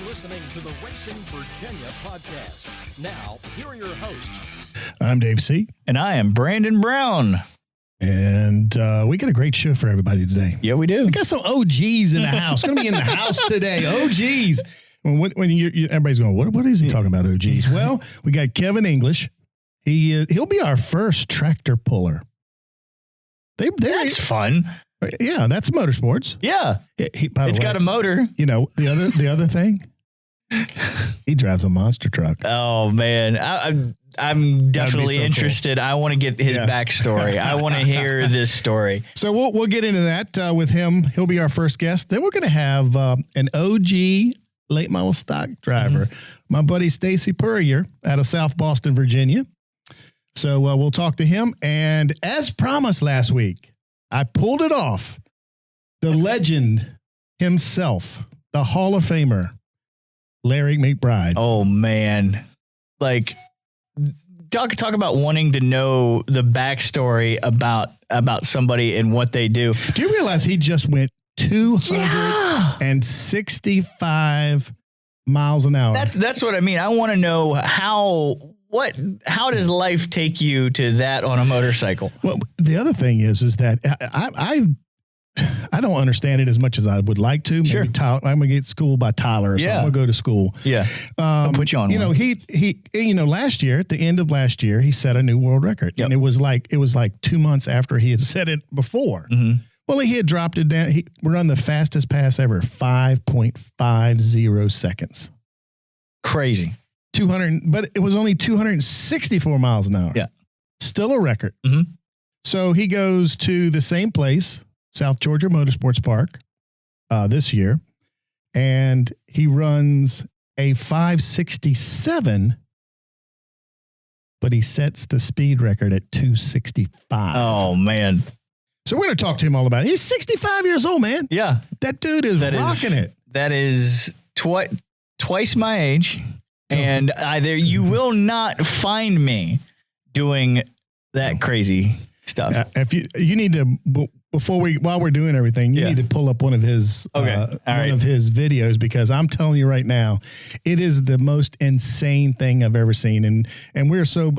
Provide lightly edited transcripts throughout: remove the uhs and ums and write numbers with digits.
listening to the Racing Virginia podcast. Now, here are your hosts. I'm Dave C. And I am Brandon Brown. And we got a great show for everybody today. Yeah, we do. We got some OGs in the house. Going to be in the house today. OGs. When everybody's going, what is he talking about, OGs? Well, we got Kevin English. He'll be our first tractor puller. That's fun. Yeah, that's motorsports. Yeah. It's got a motor. You know, the other thing, he drives a monster truck. Oh, man. I'm definitely interested. Cool. I want to get his backstory. I want to hear this story. So we'll get into that with him. He'll be our first guest. Then we're going to have an OG late model stock driver, my buddy Stacy Puryear out of South Boston, Virginia. So we'll talk to him. And as promised last week, I pulled it off. The legend himself, the Hall of Famer, Larry McBride. Oh, man. Like, talk about wanting to know the backstory about somebody and what they do. Do you realize he just went 265 miles an hour? That's what I mean. I want to know how does life take you to that on a motorcycle? Well, the other thing is that I don't understand it as much as I would like to. Sure. Maybe I'm going to get schooled by Tyler or something. I'm going to go to school. Yeah. I'll put you on. You know, he last year, at the end of last year, he set a new world record. Yep. And it was like 2 months after he had set it before. Mm-hmm. Well, he had dropped it down. We're on the fastest pass ever, 5.50 seconds. Crazy. 200, but it was only 264 miles an hour. Yeah. Still a record. Mm-hmm. So he goes to the same place, South Georgia Motorsports Park, this year, and he runs a 567, but he sets the speed record at 265. Oh, man. So we're going to talk to him all about it. He's 65 years old, man. Yeah. That dude is rocking it. That is twice my age. And you will not find me doing that crazy stuff. If you need to, while we're doing everything, you need to pull up one of his of his videos, because I'm telling you right now, it is the most insane thing I've ever seen, and we're so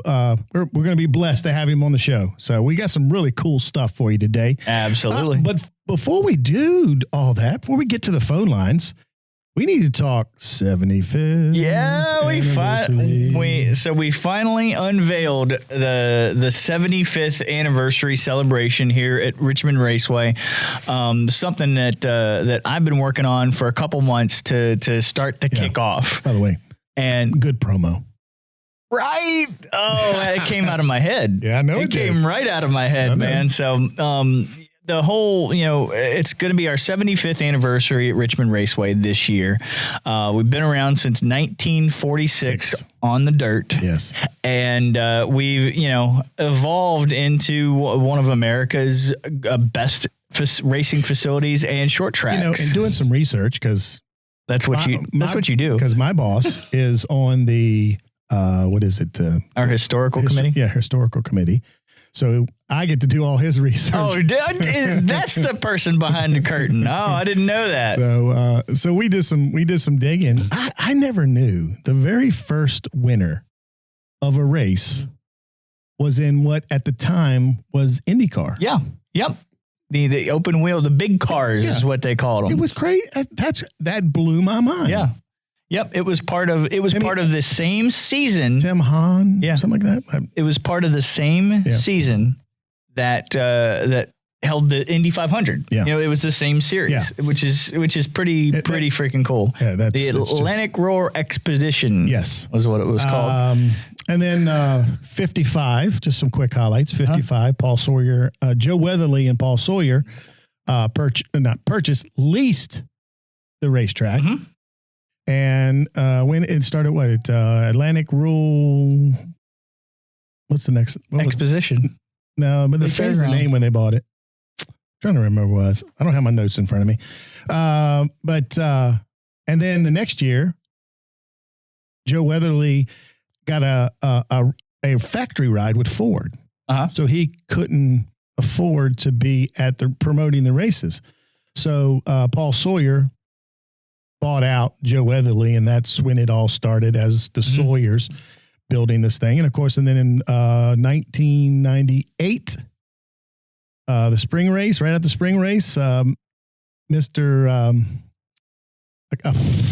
we're going to be blessed to have him on the show. So we got some really cool stuff for you today. Absolutely. But before we do all that, before we get to the phone lines, we need to talk 75th. Yeah, we finally unveiled the 75th anniversary celebration here at Richmond Raceway. Something that I've been working on for a couple months to start to kick off. By the way, and good promo. Right. Oh, it came out of my head. Yeah, I know it came right out of my head, man. So, the whole, it's going to be our 75th anniversary at Richmond Raceway this year. We've been around since 1946 on the dirt. Yes. And we've, evolved into one of America's best racing facilities and short tracks. And doing some research, because that's what you do. Because my boss is on the, our historical committee? Yeah, historical committee. So I get to do all his research. Oh, that's the person behind the curtain. Oh, I didn't know that. So we did some digging. I never knew the very first winner of a race was in what at the time was IndyCar. Yeah. Yep. The open wheel, the big cars is what they called them. It was crazy. That blew my mind. Yeah. Yep, it was part of the same season. Tim Hahn, something like that. It was part of the same season that held the Indy 500. Yeah. It was the same series, which is pretty freaking cool. Yeah, that's the Atlantic Roar Expedition. Yes, was what it was called. And then 55, just some quick highlights. 55, Paul Sawyer, Joe Weatherly, and Paul Sawyer leased the racetrack. Mm-hmm. And when it started, Atlantic Rule? What's the next? Exposition. No, but they changed the name when they bought it. I'm trying to remember what it was. I don't have my notes in front of me. And then the next year, Joe Weatherly got a factory ride with Ford. So he couldn't afford to be at promoting the races. So Paul Sawyer bought out Joe Weatherly, and that's when it all started as the Sawyers building this thing. And of course, and then in 1998, the spring race, right at the spring race, Mr.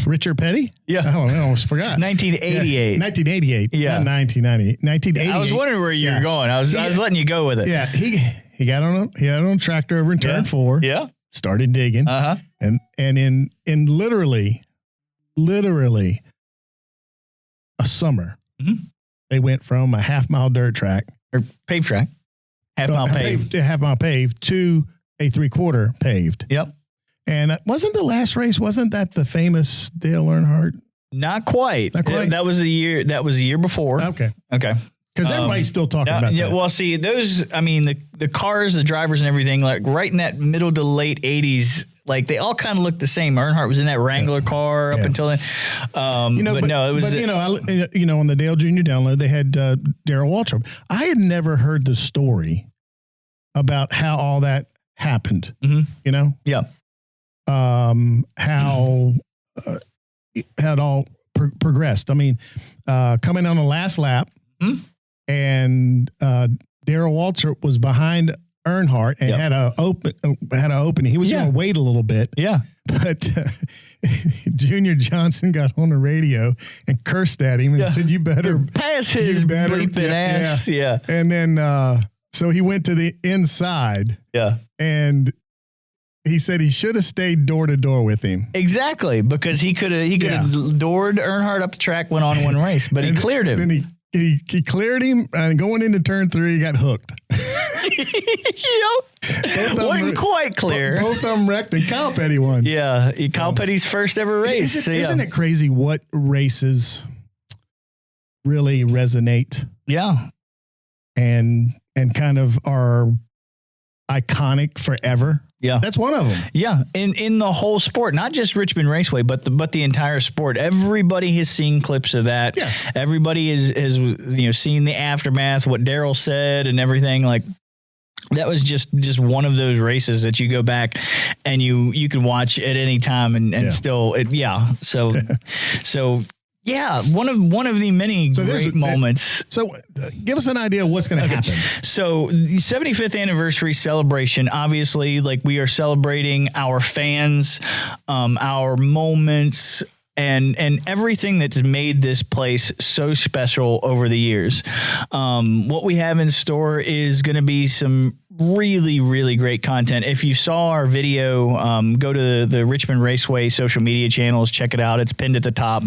Richard Petty? Yeah. I almost forgot. 1988. Yeah, 1988. Yeah. Not 1990. 1988. I was wondering where you were going. I was letting you go with it. Yeah. He got on a tractor over in turn 4. Yeah. Started digging. Uh-huh. And in literally a summer, they went from a half-mile dirt track or paved track, half-mile paved to a 3/4 paved. Yep. And wasn't the last race? Wasn't that the famous Dale Earnhardt? Not quite. Not quite. That was a year before. Okay. Because everybody's still talking about that. Well, see, those, I mean, the cars, the drivers and everything, like right in that middle to late 80s, like they all kind of looked the same. Earnhardt was in that Wrangler car up until then. On the Dale Jr. download, they had Darrell Waltrip. I had never heard the story about how all that happened. You know? Yeah. How it all progressed. I mean, coming on the last lap, and Darrell Waltrip was behind Earnhardt and had an opening. He was going to wait a little bit. Yeah. But Junior Johnson got on the radio and cursed at him and said, "You better pass his bleeping ass." Yeah. And then so he went to the inside. Yeah. And he said he should have stayed door to door with him. Exactly, because he could have doored Earnhardt up the track, went on one race, but he cleared him. Then he cleared him, and going into turn 3, he got hooked. Wasn't quite clear. Both of them wrecked, and Kyle Petty won. Yeah, Kyle Petty's first ever race. Isn't it crazy what races really resonate? Yeah, and kind of are iconic forever. Yeah. That's one of them. Yeah. In the whole sport, not just Richmond Raceway, but the entire sport. Everybody has seen clips of that. Yeah. Everybody has seen the aftermath, what Darrell said and everything. Like that was just one of those races that you go back and you can watch at any time and still So yeah, one of the many great moments. So give us an idea of what's going to happen. So the 75th anniversary celebration, obviously, like we are celebrating our fans, our moments, and everything that's made this place so special over the years. What we have in store is going to be some really, really great content. If you saw our video, go to the Richmond Raceway social media channels, check it out. It's pinned at the top.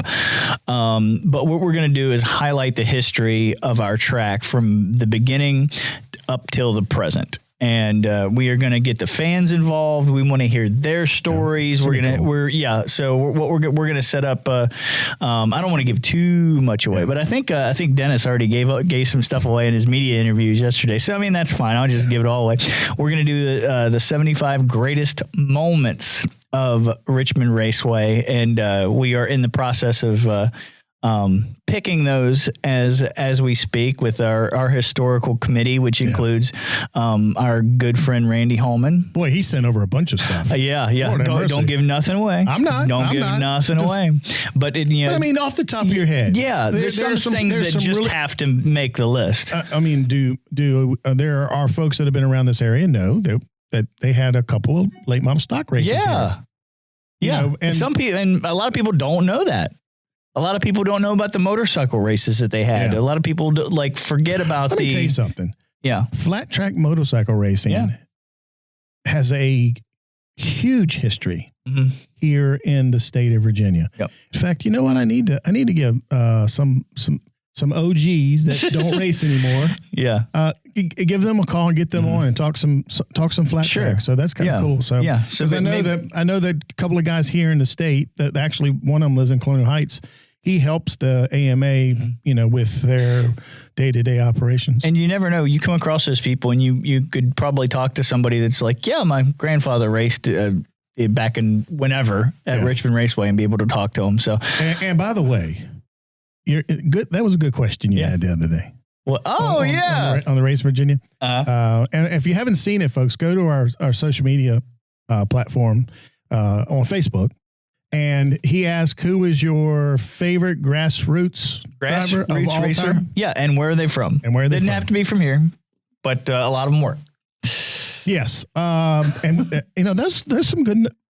But what we're going to do is highlight the history of our track from the beginning up till the present. And we are going to get the fans involved. We want to hear their stories. So what we're going to set up. I don't want to give too much away, but I think Dennis already gave some stuff away in his media interviews yesterday. So I mean that's fine. I'll just give it all away. We're going to do the 75 greatest moments of Richmond Raceway, and we are in the process of picking those as we speak with our historical committee, which includes our good friend Randy Holman. Boy, he sent over a bunch of stuff. Don't give nothing away. I'm not. Don't give nothing away. But I mean, off the top of your head, there's some things that just really have to make the list. I mean, there are folks that have been around this area know that they had a couple of late model stock races. Yeah, here. And some people, and a lot of people don't know that. A lot of people don't know about the motorcycle races that they had. A lot of people forget about Let me tell you something. Yeah. Flat track motorcycle racing has a huge history here in the state of Virginia. Yep. In fact, you know what? I need to give some OGs that don't race anymore. Yeah. Give them a call and get them on and talk some flat track. So that's kind of cool. So because I know that a couple of guys here in the state that actually one of them lives in Colonial Heights. He helps the AMA, with their day-to-day operations. And you never know. You come across those people, and you could probably talk to somebody that's like, yeah, my grandfather raced back in whenever at Richmond Raceway, and be able to talk to them. So, and by the way, you're good. That was a good question you had the other day. Well, on the Race Virginia. And if you haven't seen it, folks, go to our social media platform on Facebook. And he asked, who is your favorite grassroots driver of all racer? Time? Yeah, and where are they from? Didn't have to be from here, but a lot of them were. Yes, and there's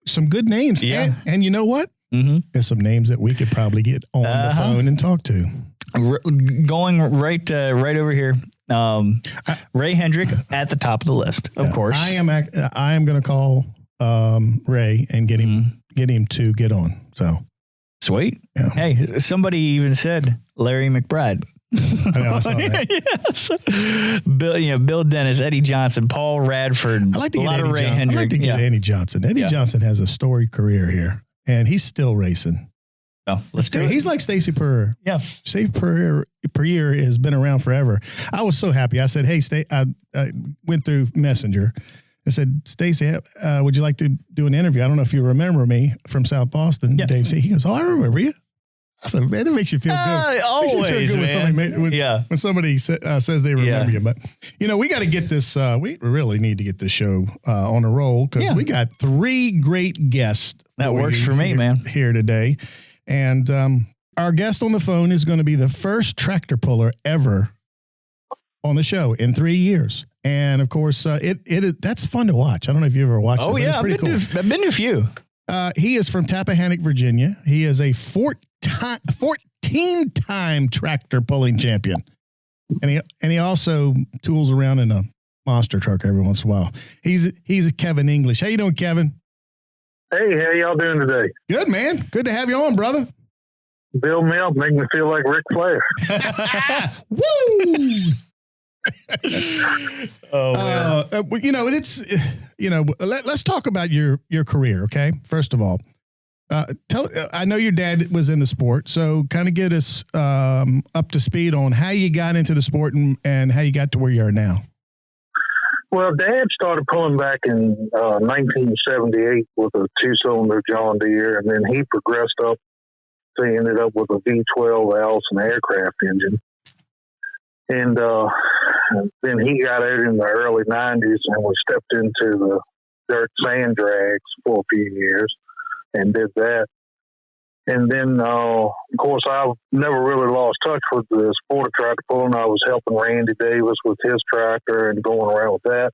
some good names. Yeah, and you know what? Mm-hmm. There's some names that we could probably get on the phone and talk to. Going right over here, Ray Hendrick at the top of the list, of course. I am going to call Ray and get him to get on. So sweet. Yeah. Hey, somebody even said Larry McBride. I saw that. Yes. Bill Dennis, Eddie Johnson, Paul Radford. I like to get Ray Hendrick. I like to get Eddie Johnson. Eddie Johnson has a storied career here, and he's still racing. Oh, let's do it. He's like Stacy Puryear. Yeah. Stacy Puryear has been around forever. I was so happy. I said, hey, I went through Messenger. I said, Stacy, would you like to do an interview? I don't know if you remember me from South Boston. Yeah. Dave C. He goes, oh, I remember you. I said, man, it makes you feel good. Always, when somebody says they remember you. But, we got to get this. We really need to get this show on a roll because we got 3 great guests. That works for me, man. Here today. And our guest on the phone is going to be the first tractor puller ever on the show in 3 years. And of course, that's fun to watch. I don't know if you ever watched it. Oh, yeah. I've been to a few. He is from Tappahannock, Virginia. He is a 14-time tractor pulling champion. And he also tools around in a monster truck every once in a while. He's a Kevin English. How you doing, Kevin? Hey, how y'all doing today? Good, man. Good to have you on, brother. Build me up, make me feel like Ric Flair. Woo! Oh, man. Let's talk about your career, okay? First of all, I know your dad was in the sport, so kind of get us up to speed on how you got into the sport and how you got to where you are now. Well, Dad started pulling back in 1978 with a 2-cylinder John Deere, and then he progressed up to ended up with a V12 Allison aircraft engine. And then he got out in the early 90s and we stepped into the dirt sand drags for a few years and did that. And then, of course, I've never really lost touch with the sport of tractor pulling. I was helping Randy Davis with his tractor and going around with that.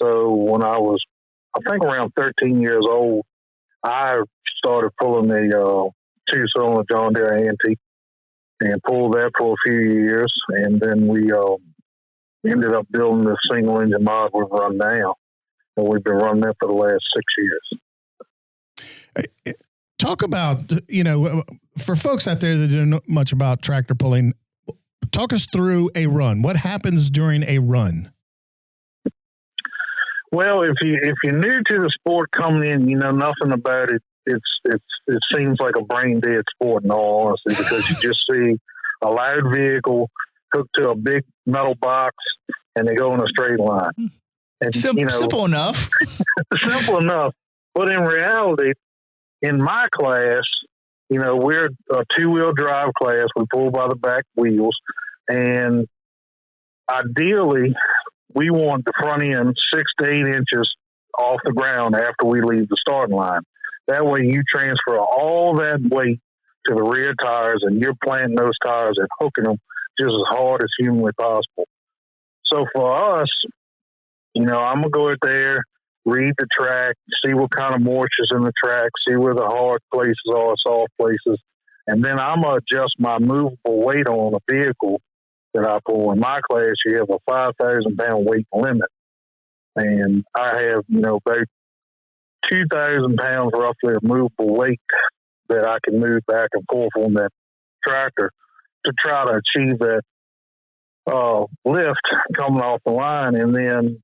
So when I was, I think, around 13 years old, I started pulling the 2-cylinder John Deere Antique and pulled that for a few years. And then we ended up building the single engine mod we've run now. And we've been running that for the last 6 years. Talk about, for folks out there that don't know much about tractor pulling, talk us through a run. What happens during a run? Well, if you're new to the sport coming in, you know nothing about it. It seems like a brain dead sport in all honesty, because you just see a loud vehicle hooked to a big metal box and they go in a straight line. And, simple enough. Simple enough. But in reality, in my class, we're a 2-wheel drive class. We pull by the back wheels. And ideally, we want the front end 6 to 8 inches off the ground after we leave the starting line. That way you transfer all that weight to the rear tires and you're planting those tires and hooking them just as hard as humanly possible. So for us, I'm going to go out there, read the track, see what kind of moisture's in the track, see where the hard places are, soft places, and then I'm going to adjust my movable weight on a vehicle that I pull. In my class, you have a 5,000-pound weight limit, and I have, about 2,000 pounds roughly of movable weight that I can move back and forth on that tractor to try to achieve that lift coming off the line. And then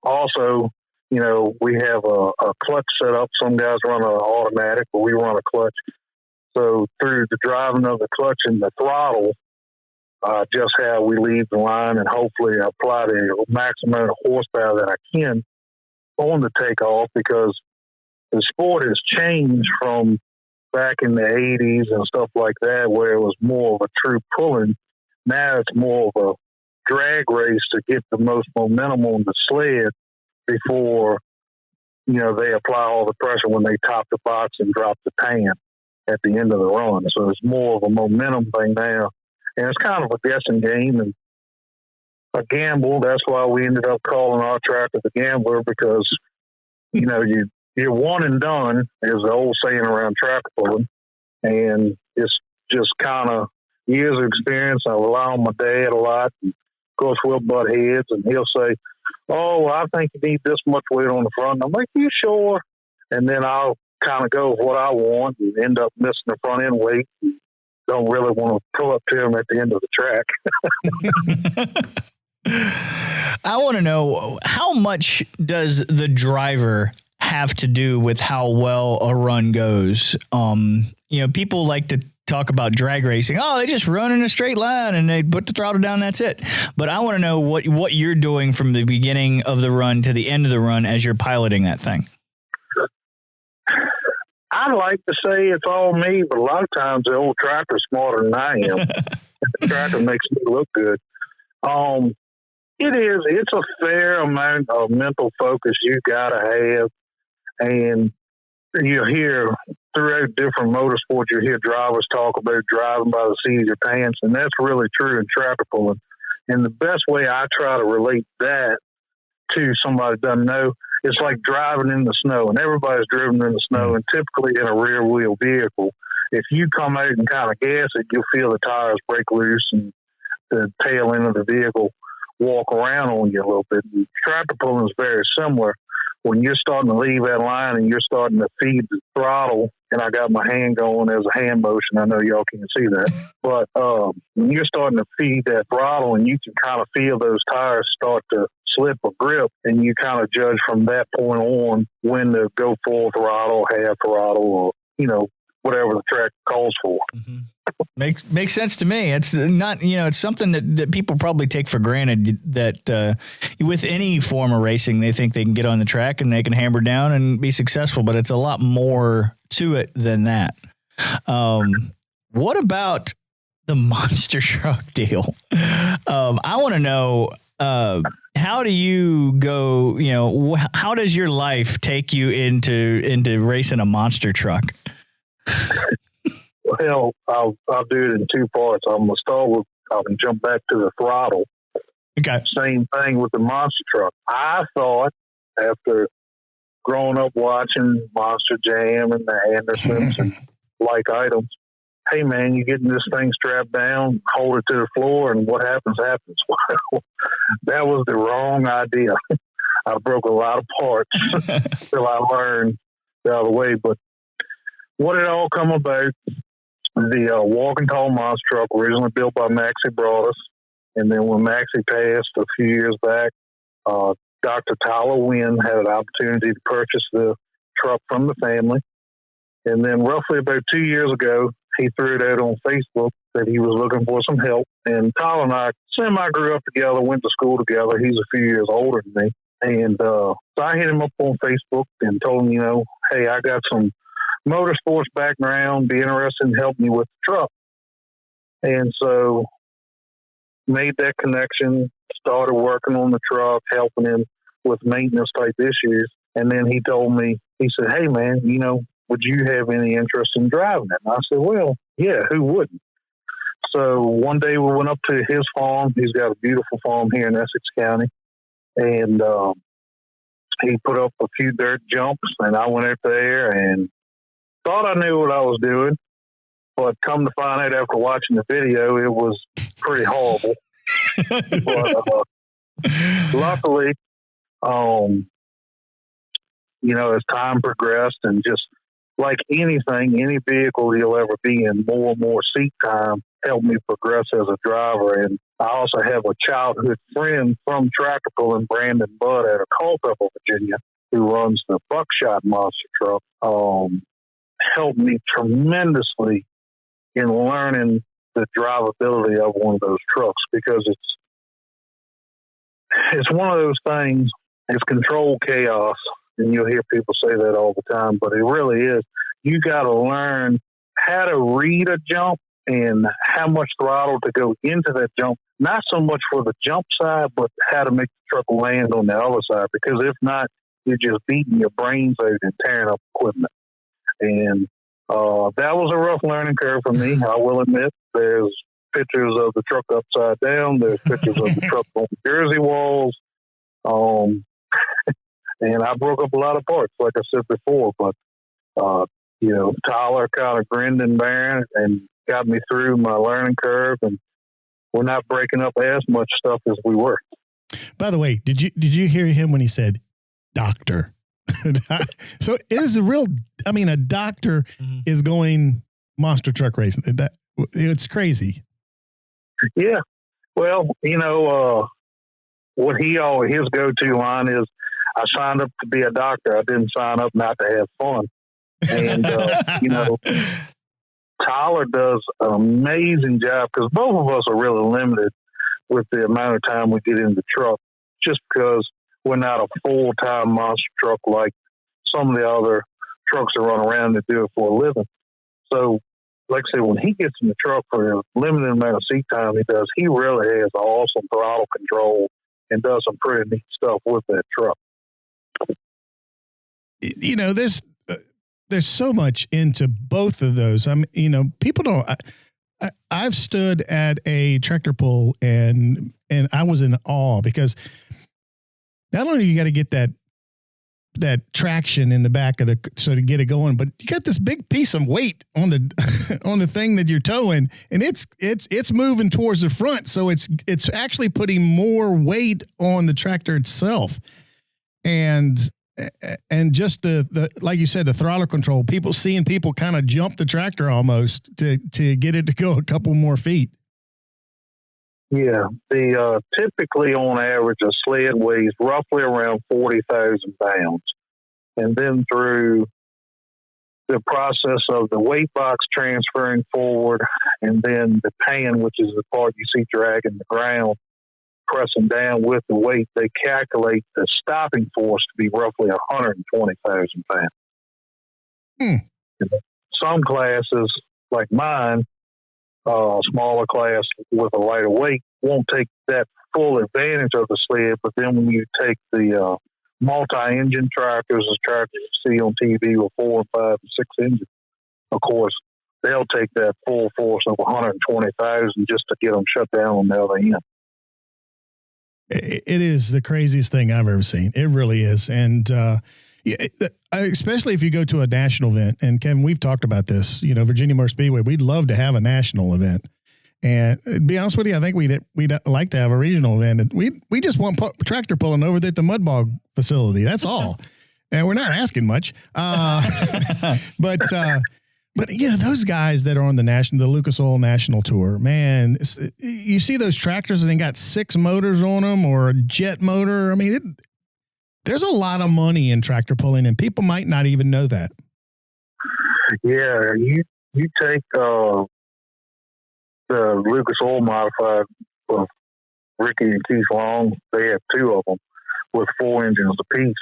also, we have a clutch set up. Some guys run an automatic, but we run a clutch. So through the driving of the clutch and the throttle, just how we leave the line and hopefully apply the maximum amount of horsepower that I can on the takeoff, because the sport has changed from back in the 80s and stuff like that, where it was more of a true pulling. Now it's more of a drag race to get the most momentum on the sled before they apply all the pressure when they top the box and drop the pan at the end of the run. So it's more of a momentum thing now. And it's kind of a guessing game and a gamble. That's why we ended up calling our tractor the Gambler, because, you're one and done, is the old saying around tractor pulling. And it's just kind of years of experience. I rely on my dad a lot. And of course, we'll butt heads, and he'll say, "Oh, I think you need this much weight on the front." And I'm like, "You sure?" And then I'll kind of go with what I want and end up missing the front end weight. Don't really want to pull up to him at the end of the track. I want to know, how much does the driver have to do with how well a run goes? People like to talk about drag racing. Oh, they just run in a straight line and they put the throttle down. That's it. But I want to know what you're doing from the beginning of the run to the end of the run as you're piloting that thing. I'd like to say it's all me, but a lot of times the old tractor's smarter than I am. The tractor makes me look good. It's a fair amount of mental focus you got to have. And you hear throughout different motorsports, you hear drivers talk about driving by the seat of your pants, and that's really true in tractor pulling. And the best way I try to relate that to somebody that doesn't know, it's like driving in the snow, and everybody's driven in the snow, and typically in a rear wheel vehicle. If you come out and kind of gas it, you'll feel the tires break loose and the tail end of the vehicle walk around on you a little bit. And tractor pulling is very similar. When you're starting to leave that line and you're starting to feed the throttle, and I got my hand going as a hand motion, I know y'all can't see that, but when you're starting to feed that throttle and you can kind of feel those tires start to slip or grip, and you kind of judge from that point on when to go full throttle, half throttle, or, whatever the track calls for. Mm-hmm. Makes sense to me. It's not, it's something that people probably take for granted, that with any form of racing, they think they can get on the track and they can hammer down and be successful, but it's a lot more to it than that. What about the monster truck deal? I want to know, how do you go, how does your life take you into racing a monster truck? Well, I'll do it in two parts. I'm going to start with, I can jump back to the throttle. Okay. Same thing with the monster truck. I thought, after growing up watching Monster Jam and the Andersons and like items, hey man, you getting this thing strapped down, hold it to the floor, and what happens, happens. Well, that was the wrong idea. I broke a lot of parts till I learned the other way. But what it all come about, the walking tall monster truck, originally built by Maxie Broadus, and then when Maxie passed a few years back, Dr. Tyler Wynn had an opportunity to purchase the truck from the family. And then roughly about 2 years ago, he threw it out on Facebook that he was looking for some help. And Tyler and I grew up together, went to school together. He's a few years older than me. And so I hit him up on Facebook and told him, hey, I got some motorsports background, be interested in helping me with the truck. And so made that connection, started working on the truck, helping him with maintenance type issues. And then he told me, he said, hey man, would you have any interest in driving it? And I said, well, yeah, who wouldn't? So one day we went up to his farm. He's got a beautiful farm here in Essex County. And he put up a few dirt jumps, and I went out there and thought I knew what I was doing. But come to find out after watching the video, it was pretty horrible. But luckily, as time progressed, and just like anything, any vehicle you'll ever be in, more and more seat time helped me progress as a driver. And I also have a childhood friend from tractor pulling, Brandon Budd, out of Culpeper, Virginia, who runs the Buckshot monster truck. Helped me tremendously in learning the drivability of one of those trucks, because it's one of those things. It's controlled chaos. And you'll hear people say that all the time, but it really is. You got to learn how to read a jump and how much throttle to go into that jump. Not so much for the jump side, but how to make the truck land on the other side. Because if not, you're just beating your brains out and tearing up equipment. And that was a rough learning curve for me. I will admit. There's pictures of the truck upside down. There's pictures of the truck on the Jersey walls. And I broke up a lot of parts, like I said before. But Tyler kind of grinned and bear and got me through my learning curve, and we're not breaking up as much stuff as we were. By the way, did you hear him when he said doctor? So it is a doctor is going monster truck racing. It's crazy. Yeah. Well, what his go-to line is, I signed up to be a doctor. I didn't sign up not to have fun. And, Tyler does an amazing job, because both of us are really limited with the amount of time we get in the truck, just because we're not a full-time monster truck like some of the other trucks that run around that do it for a living. So, like I said, when he gets in the truck for a limited amount of seat time he really has awesome throttle control and does some pretty neat stuff with that truck. There's so much into both of those. People don't. I've stood at a tractor pull and I was in awe, because not only you got to get that traction in the back of so to get it going, but you got this big piece of weight on the on the thing that you're towing, and it's moving towards the front, so it's actually putting more weight on the tractor itself, and just the like you said, the throttle control, seeing people kind of jump the tractor almost to get it to go a couple more feet. Yeah, the typically on average a sled weighs roughly around 40,000 pounds, and then through the process of the weight box transferring forward, and then the pan, which is the part you see dragging the ground, pressing down with the weight, they calculate the stopping force to be roughly 120,000 pounds. Some classes, like mine, smaller class with a lighter weight, won't take that full advantage of the sled. But then when you take the multi-engine tractors, the tractors you see on TV with 4 and 5 and 6 engines, of course, they'll take that full force of 120,000 just to get them shut down on the other end. It is the craziest thing I've ever seen. It really is. And especially if you go to a national event, and Kevin, we've talked about this, Virginia Motor Speedway, we'd love to have a national event. And to be honest with you, I think we'd like to have a regional event. And we just want tractor pulling over there at the Mudbog facility. That's all. And we're not asking much. But those guys that are on the Lucas Oil National Tour, man, you see those tractors and they got 6 motors on them or a jet motor. I mean, there's a lot of money in tractor pulling, and people might not even know that. Yeah, you take the Lucas Oil Modified of Ricky and Keith Long, they have 2 of them with 4 engines apiece.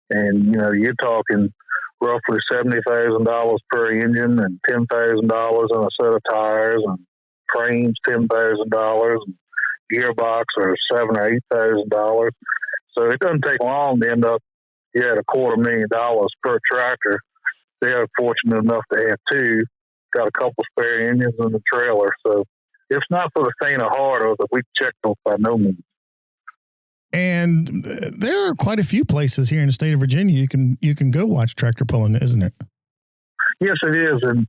And, you're talking roughly $70,000 per engine and $10,000 on a set of tires, and frames $10,000, and gearbox are $7,000 or $8,000. So it doesn't take long to end up at $250,000 per tractor. They're fortunate enough to have 2, got a couple spare engines in the trailer. So it's not for the faint of heart or the weak checkbook by no means. And there are quite a few places here in the state of Virginia you can go watch tractor pulling, isn't it? Yes, it is. And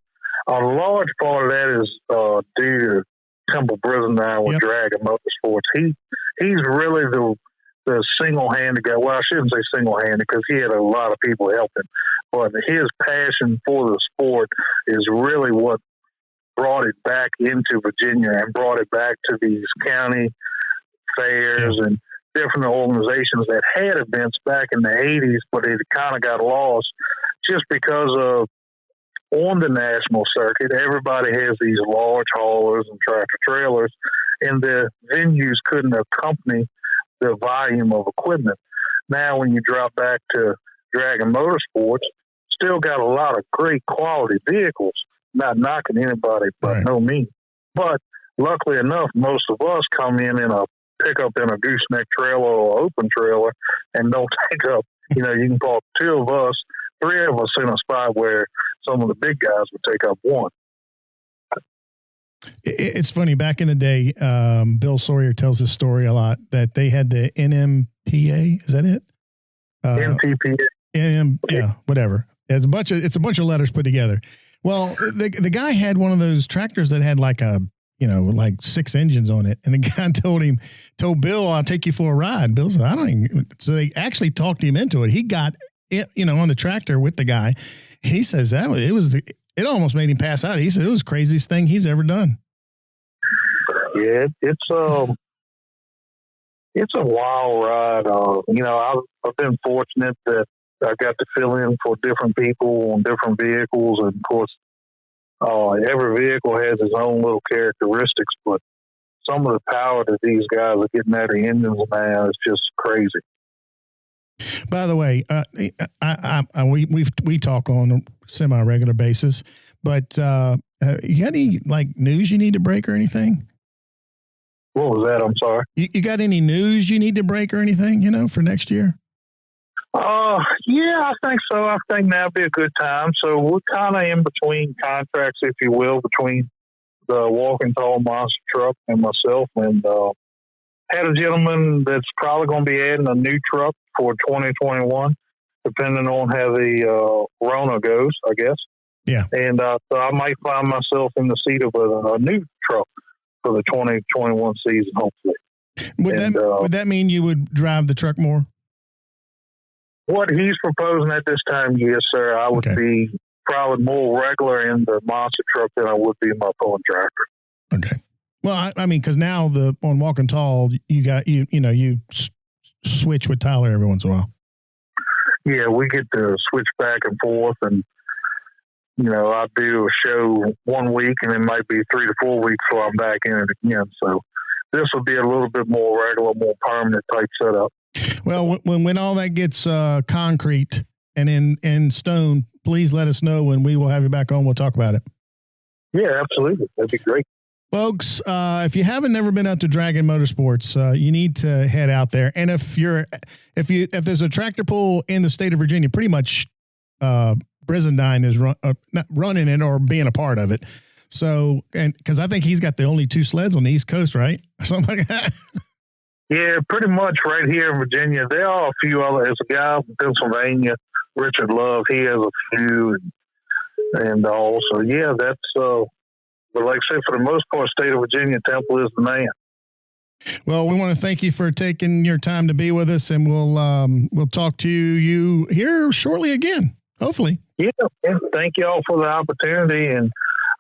a large part of that is due to Temple Brisendine with Dragon Motorsports. He's really the single-handed guy. Well, I shouldn't say single-handed, because he had a lot of people helping. But his passion for the sport is really what brought it back into Virginia and brought it back to these county fairs and different organizations that had events back in the 80s, but it kind of got lost just because of, on the national circuit, everybody has these large haulers and tractor trailers, and the venues couldn't accompany the volume of equipment. Now, when you drop back to Dragon Motorsports, still got a lot of great quality vehicles, not knocking anybody by no means. But luckily enough, most of us come in a pickup in a gooseneck trailer or open trailer and don't take up You know, you can park 2 of us, 3 of us in a spot where some of the big guys would take up 1. It's funny. Back in the day, Bill Sawyer tells this story a lot, that they had the NMPA. Is that it? NTPA. Yeah, whatever. It's a bunch of letters put together. Well, the guy had one of those tractors that had like 6 engines on it. And the guy told Bill, I'll take you for a ride. Bill said, so they actually talked him into it. He got it, on the tractor with the guy. He says it almost made him pass out. He said it was the craziest thing he's ever done. Yeah, it's a wild ride. I've been fortunate that I got to fill in for different people on different vehicles, and of course, every vehicle has its own little characteristics. But some of the power that these guys are getting out of the engines now is just crazy. By the way, we talk on a semi-regular basis, but you got any news you need to break or anything? What was that? I'm sorry. You got any news you need to break or anything, for next year? Yeah, I think so. I think that'd be a good time. So we're kind of in between contracts, if you will, between the Walking Tall monster truck and myself, and had a gentleman that's probably going to be adding a new truck for 2021, depending on how the Rona goes, I guess. Yeah. And so I might find myself in the seat of a new truck for the 2021 season, hopefully. Would that mean you would drive the truck more? What he's proposing at this time, yes, sir. I would be probably more regular in the monster truck than I would be in my pulling tractor. Okay. Well, I mean, because now on Walking Tall, you got you switch with Tyler every once in a while. Yeah, we get to switch back and forth, and I do a show 1 week, and it might be 3 to 4 weeks before I'm back in it again. So this will be a little bit more regular, more permanent type setup. Well, when all that gets concrete and in stone, please let us know, and we will have you back on. We'll talk about it. Yeah, absolutely. That'd be great. Folks, if you haven't never been out to Dragon Motorsports, you need to head out there. And if there's a tractor pull in the state of Virginia, pretty much Brizendine is not running it or being a part of it. So, and because I think he's got the only 2 sleds on the East Coast, right? Something like that. Yeah, pretty much right here in Virginia. There are a few other. There's a guy from Pennsylvania, Richard Love. He has a few, and also, yeah, that's. But like I said, for the most part, state of Virginia, Temple is the man. Well, we want to thank you for taking your time to be with us, and we'll talk to you here shortly again, hopefully. Yeah, thank you all for the opportunity, and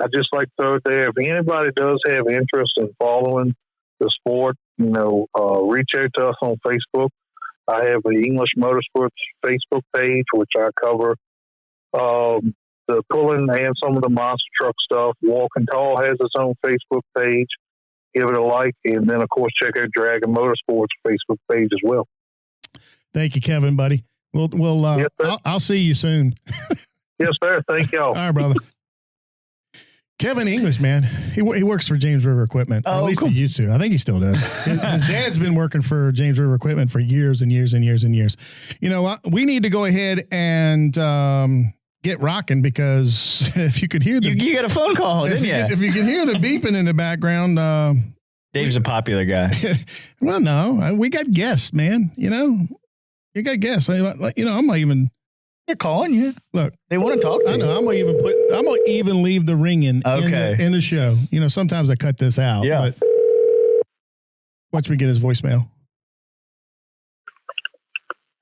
I just like to throw it there. If anybody does have interest in following the sport, reach out to us on Facebook. I have the English Motorsports Facebook page, which I cover the pulling and some of the monster truck stuff. Walking Tall has its own Facebook page. Give it a like, and then, of course, check out Dragon Motorsports Facebook page as well. Thank you, Kevin, buddy. We'll yes, I'll see you soon. Yes, sir. Thank y'all. All right, brother. Kevin English, man. He works for James River Equipment. Or at least he used to. I think he still does. His dad's been working for James River Equipment for years and years and years and years. You know what? We need to go ahead and get rocking, because if you could hear you got a phone call, didn't you? If you can hear the beeping in the background. Dave's a popular guy. Well, no, we got guests, man. You got guests. I'm not even. They're calling you. Look, they want to talk to you. I know. I'm gonna even leave the ringing in the show. Sometimes I cut this out. Yeah. But watch me get his voicemail.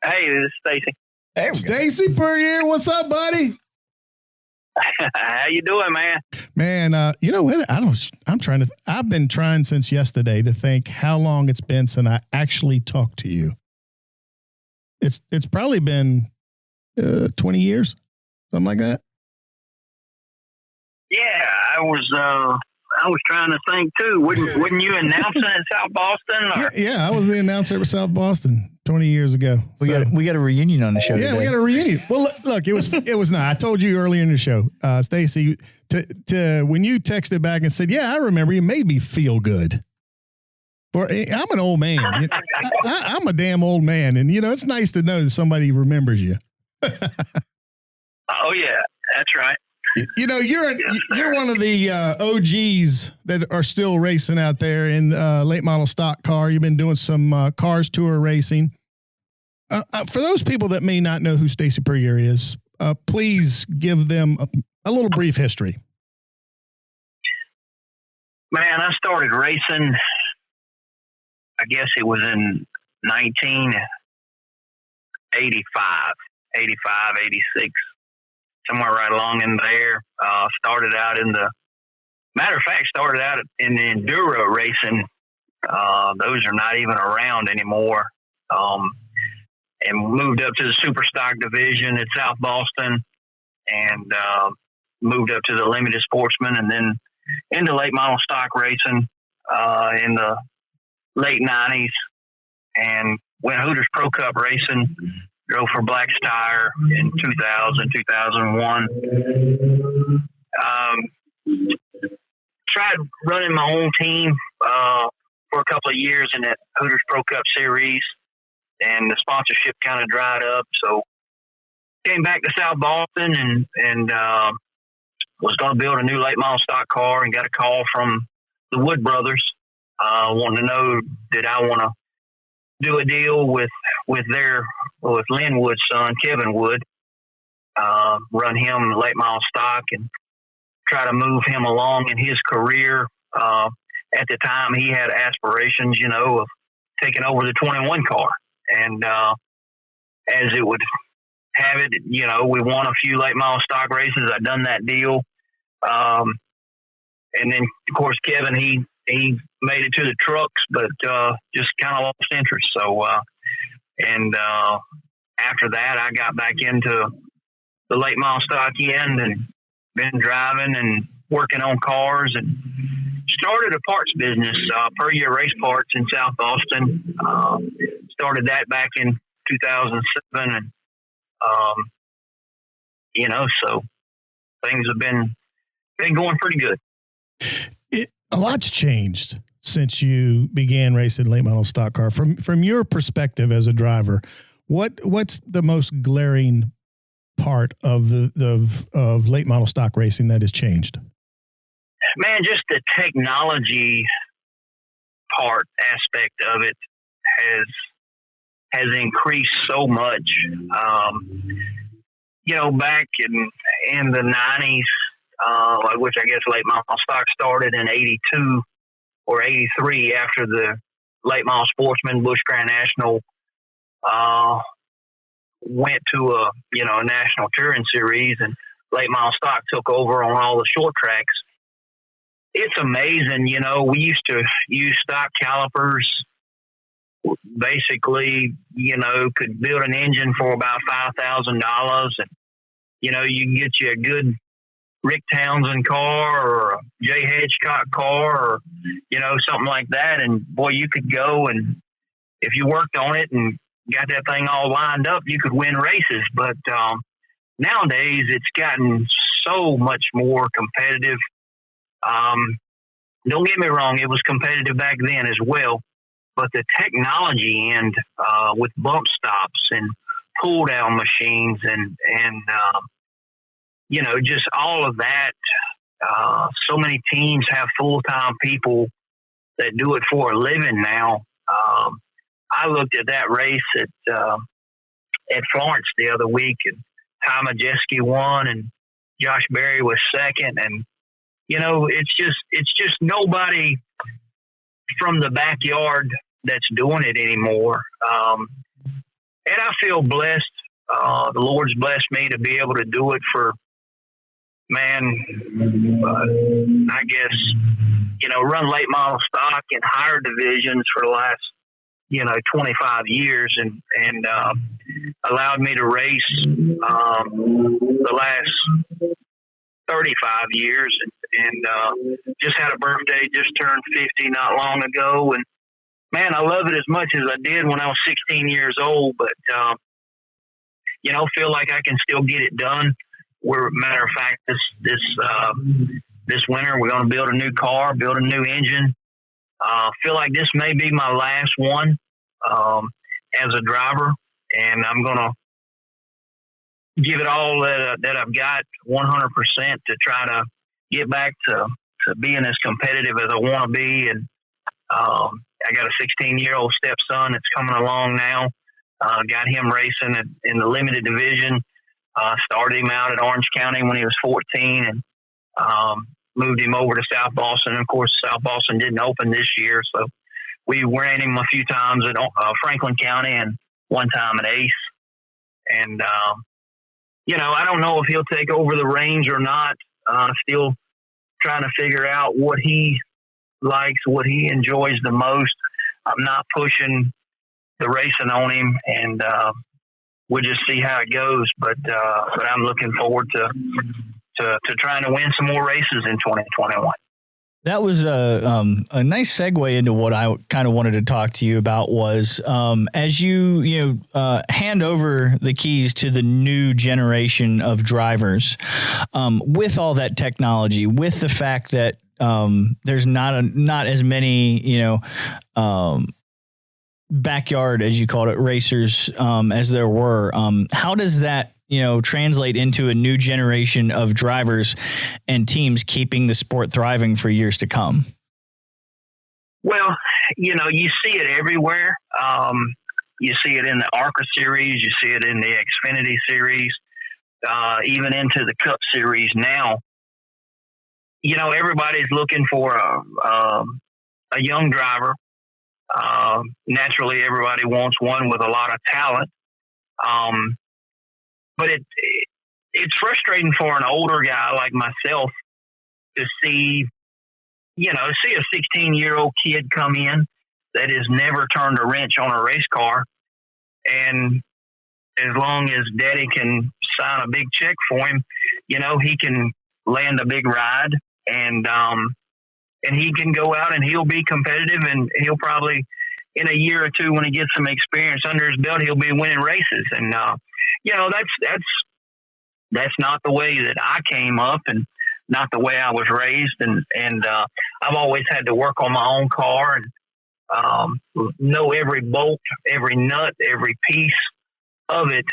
Hey, this is Stacy. Hey, Stacy Puryear, what's up, buddy? How you doing, man? Man, you know what? I've been trying since yesterday to think how long it's been since I actually talked to you. It's probably been 20 years, something like that. Yeah, I was trying to think too. Wouldn't you announcing at South Boston? Or? Yeah, I was the announcer at South Boston 20 years ago. We got a reunion on the show. Yeah, today. we got a reunion. Well, look, it was not. I told you earlier in the show, Stacy, to when you texted back and said, "Yeah, I remember," you made me feel good. I'm an old man. I'm a damn old man. And, it's nice to know that somebody remembers you. Oh, yeah, that's right. You're one of the OGs that are still racing out there in late model stock car. You've been doing some Cars Tour racing. For those people that may not know who Stacy Puryear is, please give them a little brief history. Man, I started racing, I guess it was in 1985, 86. Somewhere right along in there. Started out in the enduro racing. Those are not even around anymore. And moved up to the super stock division at South Boston, and moved up to the limited sportsman, and then into late model stock racing in the late 90s, and went Hooters Pro Cup racing. Drove for Black's Tire in 2000, 2001. Tried running my own team for a couple of years in that Hooters Pro Cup series, and the sponsorship kind of dried up. So came back to South Boston and was going to build a new late model stock car, and got a call from the Wood brothers wanting to know did I want to do a deal with Lynn Wood's son, Kevin Wood, run him late model stock and try to move him along in his career. At the time, he had aspirations, of taking over the 21 car. And as it would have it, we won a few late model stock races. I'd done that deal. And then, of course, Kevin, he made it to the trucks, but just kind of lost interest. So, after that, I got back into the late model stock end and been driving and working on cars, and started a parts business, Puryear Race Parts in South Boston. Started that back in 2007, and so things have been going pretty good. A lot's changed since you began racing late model stock car. From your perspective as a driver, what's the most glaring part of of late model stock racing that has changed? Man, just the technology aspect of it has increased so much. Back in the 90s, which I guess late model stock started in 82 or 83 after the late model sportsman Busch Grand National went to a national touring series, and late model stock took over on all the short tracks. It's amazing, we used to use stock calipers, basically, could build an engine for about $5,000, and, you can get you a good Rick Townsend car or a Jay Hedgecock car or, something like that. And boy, you could go, and if you worked on it and got that thing all lined up, you could win races. But nowadays it's gotten so much more competitive. Don't get me wrong, it was competitive back then as well, but the technology end with bump stops and pull down machines and just all of that. So many teams have full-time people that do it for a living now. I looked at that race at Florence the other week, and Ty Majeski won and Josh Berry was second. And, it's just nobody from the backyard that's doing it anymore. And I feel blessed. The Lord's blessed me to be able to do it for, I guess, run late model stock in higher divisions for the last, 25 years and allowed me to race the last 35 years and just had a birthday, just turned 50 not long ago. And man, I love it as much as I did when I was 16 years old, but, feel like I can still get it done. Matter of fact, this winter, we're going to build a new car, build a new engine, Feel like this may be my last one as a driver, and I'm going to give it all that I've got 100% to try to get back to being as competitive as I want to be. And I got a 16-year-old stepson that's coming along now. Got him racing in the limited division. Started him out at Orange County when he was 14 and moved him over to South Boston. Of course, South Boston didn't open this year, so we ran him a few times at Franklin County and one time at Ace. And, I don't know if he'll take over the reins or not. Still trying to figure out what he likes, what he enjoys the most. I'm not pushing the racing on him, and we'll just see how it goes. But I'm looking forward to trying to win some more races in 2021. That was a nice segue into what I kind of wanted to talk to you about was as you hand over the keys to the new generation of drivers with all that technology, with the fact that there's not as many backyard, as you called it, racers as there were. How does that translate into a new generation of drivers and teams keeping the sport thriving for years to come? Well, you see it everywhere. You see it in the ARCA series. You see it in the Xfinity series, even into the Cup series now. Everybody's looking for a young driver. Naturally, everybody wants one with a lot of talent. But it's frustrating for an older guy like myself to see a 16-year-old kid come in that has never turned a wrench on a race car. And as long as daddy can sign a big check for him, he can land a big ride and he can go out and he'll be competitive, and he'll probably in a year or two, when he gets some experience under his belt, he'll be winning races. And, that's not the way that I came up and not the way I was raised. And I've always had to work on my own car and know every bolt, every nut, every piece of it,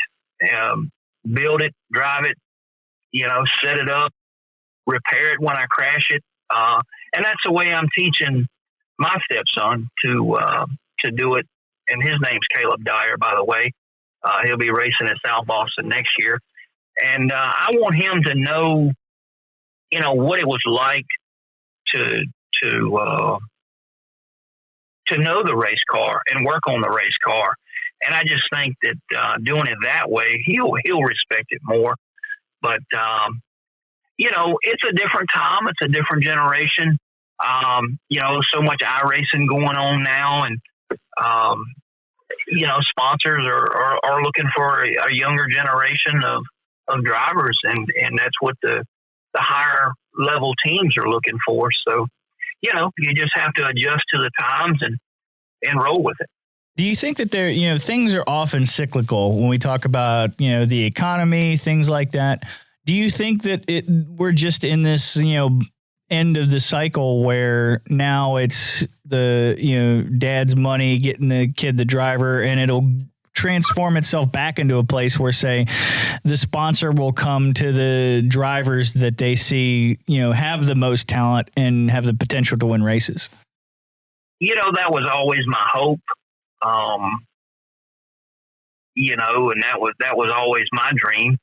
build it, drive it, set it up, repair it when I crash it. And that's the way I'm teaching my stepson to do it. And his name's Caleb Dyer, by the way. He'll be racing at South Boston next year. And I want him to know, what it was like to know the race car and work on the race car. And I just think that doing it that way, he'll respect it more. But, it's a different time. It's a different generation. So much iRacing going on now. And, sponsors are looking for a younger generation of drivers. And that's what the higher level teams are looking for. So, you just have to adjust to the times and roll with it. Do you think that things are often cyclical when we talk about, the economy, things like that? Do you think that we're just in this, end of the cycle where now it's the, dad's money getting the kid the driver, and it'll transform itself back into a place where, say, the sponsor will come to the drivers that they see, have the most talent and have the potential to win races? That was always my hope. And that was always my dream.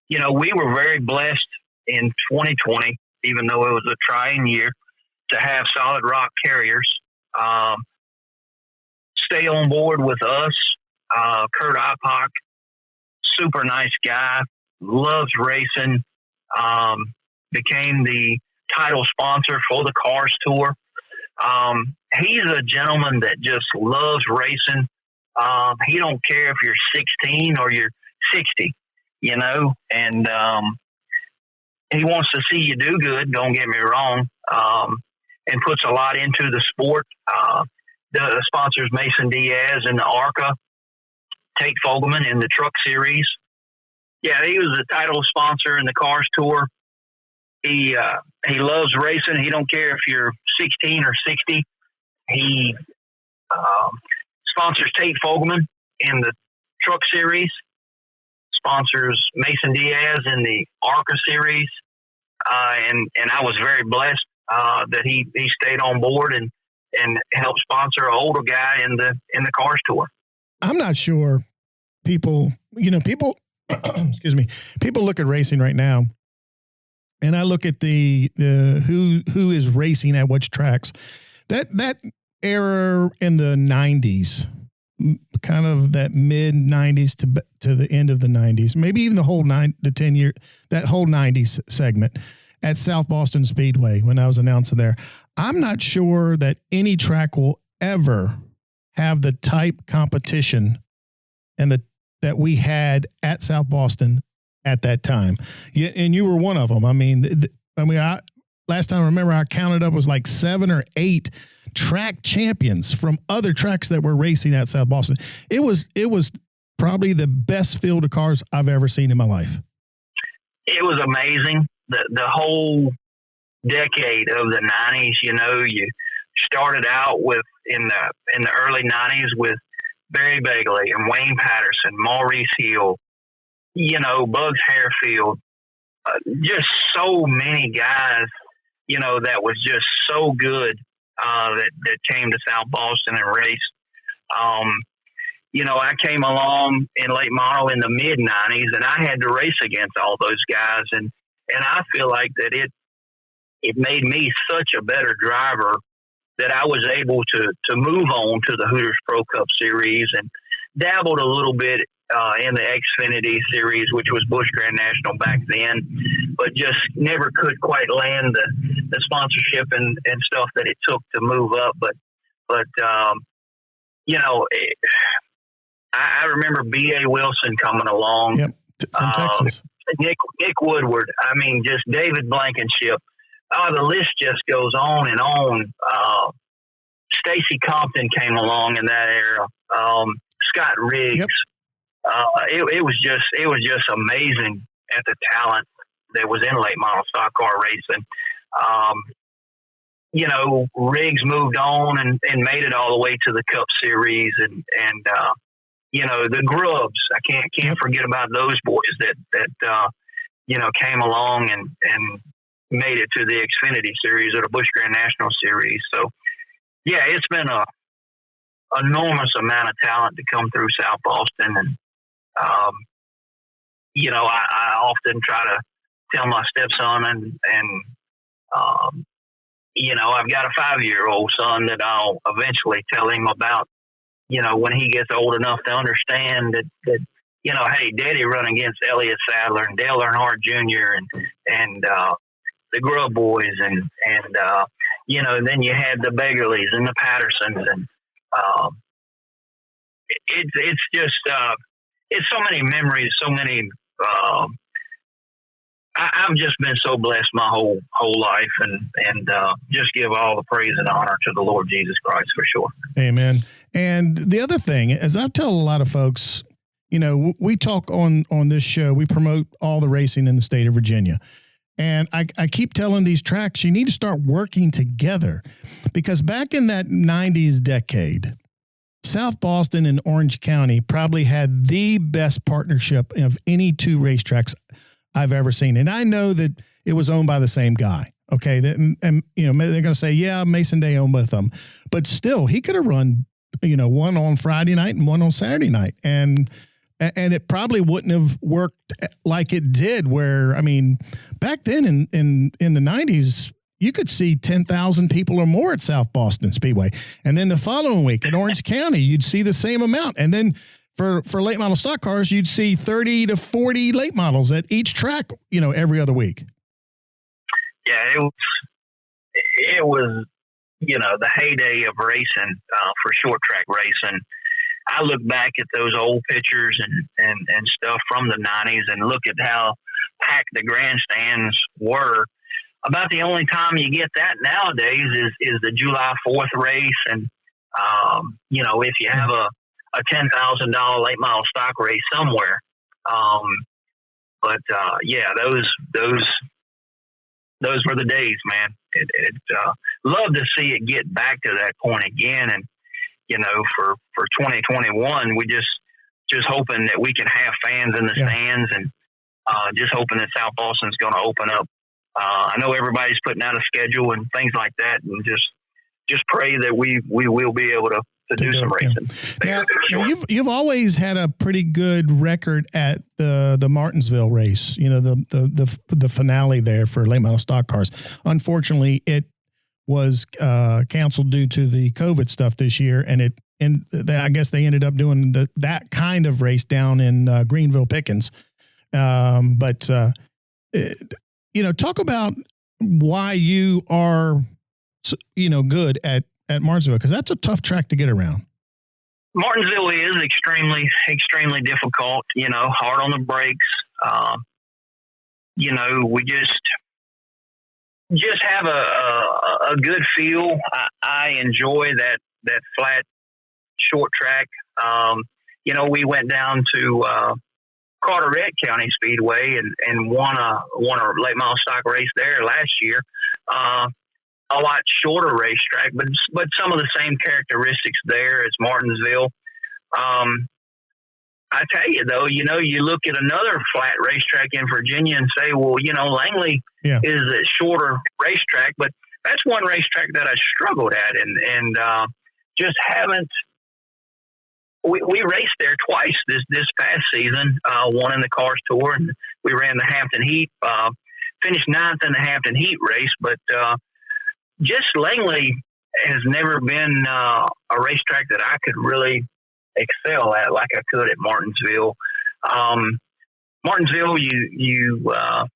We were very blessed in 2020, even though it was a trying year, to have Solid Rock Carriers stay on board with us. Kurt Ipock, super nice guy, loves racing, became the title sponsor for the Cars Tour. He's a gentleman that just loves racing. He don't care if you're 16 or you're 60, and he wants to see you do good, don't get me wrong, and puts a lot into the sport. The sponsors Mason Diaz in the ARCA, Tate Fogelman in the Truck Series. Yeah, he was a title sponsor in the Cars Tour. He loves racing. He don't care if you're 16 or 60. He sponsors Tate Fogelman in the Truck Series, sponsors Mason Diaz in the ARCA Series, and I was very blessed that he stayed on board and helped sponsor an older guy in the Cars Tour. I'm not sure people, excuse me, people look at racing right now, and I look at the who is racing at which tracks. That era in the 90s, kind of that mid 90s to the end of the 90s, maybe even the whole 10 year, that whole 90s segment at South Boston Speedway when I was announcer there. I'm not sure that any track will ever have the type competition and that we had at South Boston at that time. And you were one of them. I mean, last time I remember I counted up was like 7 or 8 track champions from other tracks that were racing at South Boston. It was probably the best field of cars I've ever seen in my life. It was amazing. The whole decade of the 90s, you started out with in the early 90s with Barry Begley and Wayne Patterson, Maurice Hill, Bugs Harefield, just so many guys, that was just so good that came to South Boston and raced. I came along in late model in the mid 90s, and I had to race against all those guys, and I feel like that it made me such a better driver that I was able to move on to the Hooters Pro Cup Series and dabbled a little bit in the Xfinity Series, which was Busch Grand National back then, but just never could quite land the sponsorship and stuff that it took to move up. But I remember B.A. Wilson coming along. Yep, from Texas. Nick Woodward. I mean, just David Blankenship. The list just goes on and on. Stacy Compton came along in that era. Scott Riggs. Yep. It was just amazing at the talent that was in late model stock car racing. Riggs moved on and made it all the way to the Cup Series and the Grubbs. I can't forget about those boys that came along and made it to the Xfinity Series or the Busch Grand National Series. So, yeah, it's been a enormous amount of talent to come through South Boston. And, I often try to tell my stepson and I've got a 5-year-old son that I'll eventually tell him about, when he gets old enough to understand that hey, Daddy run against Elliott Sadler and Dale Earnhardt Jr. and the Grubb boys and then you had the Begerleys and the Pattersons and it's just it's so many memories, so many. I've just been so blessed my whole life, and just give all the praise and honor to the Lord Jesus Christ for sure. Amen. And the other thing, as I tell a lot of folks, we talk on this show, we promote all the racing in the state of Virginia. And I keep telling these tracks, you need to start working together, because back in that 90s decade, South Boston and Orange County probably had the best partnership of any two racetracks I've ever seen. And I know that it was owned by the same guy. Okay. And they're going to say, yeah, Mason Day owned both of them, but still he could have run, one on Friday night and one on Saturday night. And it probably wouldn't have worked like it did where, back then in the 90s, you could see 10,000 people or more at South Boston Speedway. And then the following week at Orange County, you'd see the same amount. And then for late model stock cars, you'd see 30 to 40 late models at each track, every other week. Yeah, it was the heyday of racing for short track racing. I look back at those old pictures and stuff from the 90s and look at how packed the grandstands were. About the only time you get that nowadays is the July 4th race. And, if you have a $10,000 late model stock race somewhere. Those those were the days, man. Love to see it get back to that point again. And, for 2021, we just hoping that we can have fans in the stands, and just hoping that South Boston's going to open up. I know everybody's putting out a schedule and things like that, and just pray that we will be able to do some racing. Now, you've always had a pretty good record at the Martinsville race. The finale there for late model stock cars. Unfortunately, it was canceled due to the COVID stuff this year, and I guess they ended up doing that kind of race down in Greenville Pickens. But talk about why you are good at Martinsville, because that's a tough track to get around. Martinsville is extremely, extremely difficult, hard on the brakes. We just have a good feel. I enjoy that flat, short track. We went down to Carteret County Speedway and won a late model stock race there last year. A lot shorter racetrack, but some of the same characteristics there as Martinsville. I tell you though, you look at another flat racetrack in Virginia and say, well, Langley is a shorter racetrack, but that's one racetrack that I struggled at and just haven't. We raced there twice this past season, one in the Cars Tour, and we ran the Hampton Heat, finished 9th in the Hampton Heat race, but just Langley has never been a racetrack that I could really excel at like I could at Martinsville. Martinsville, you've got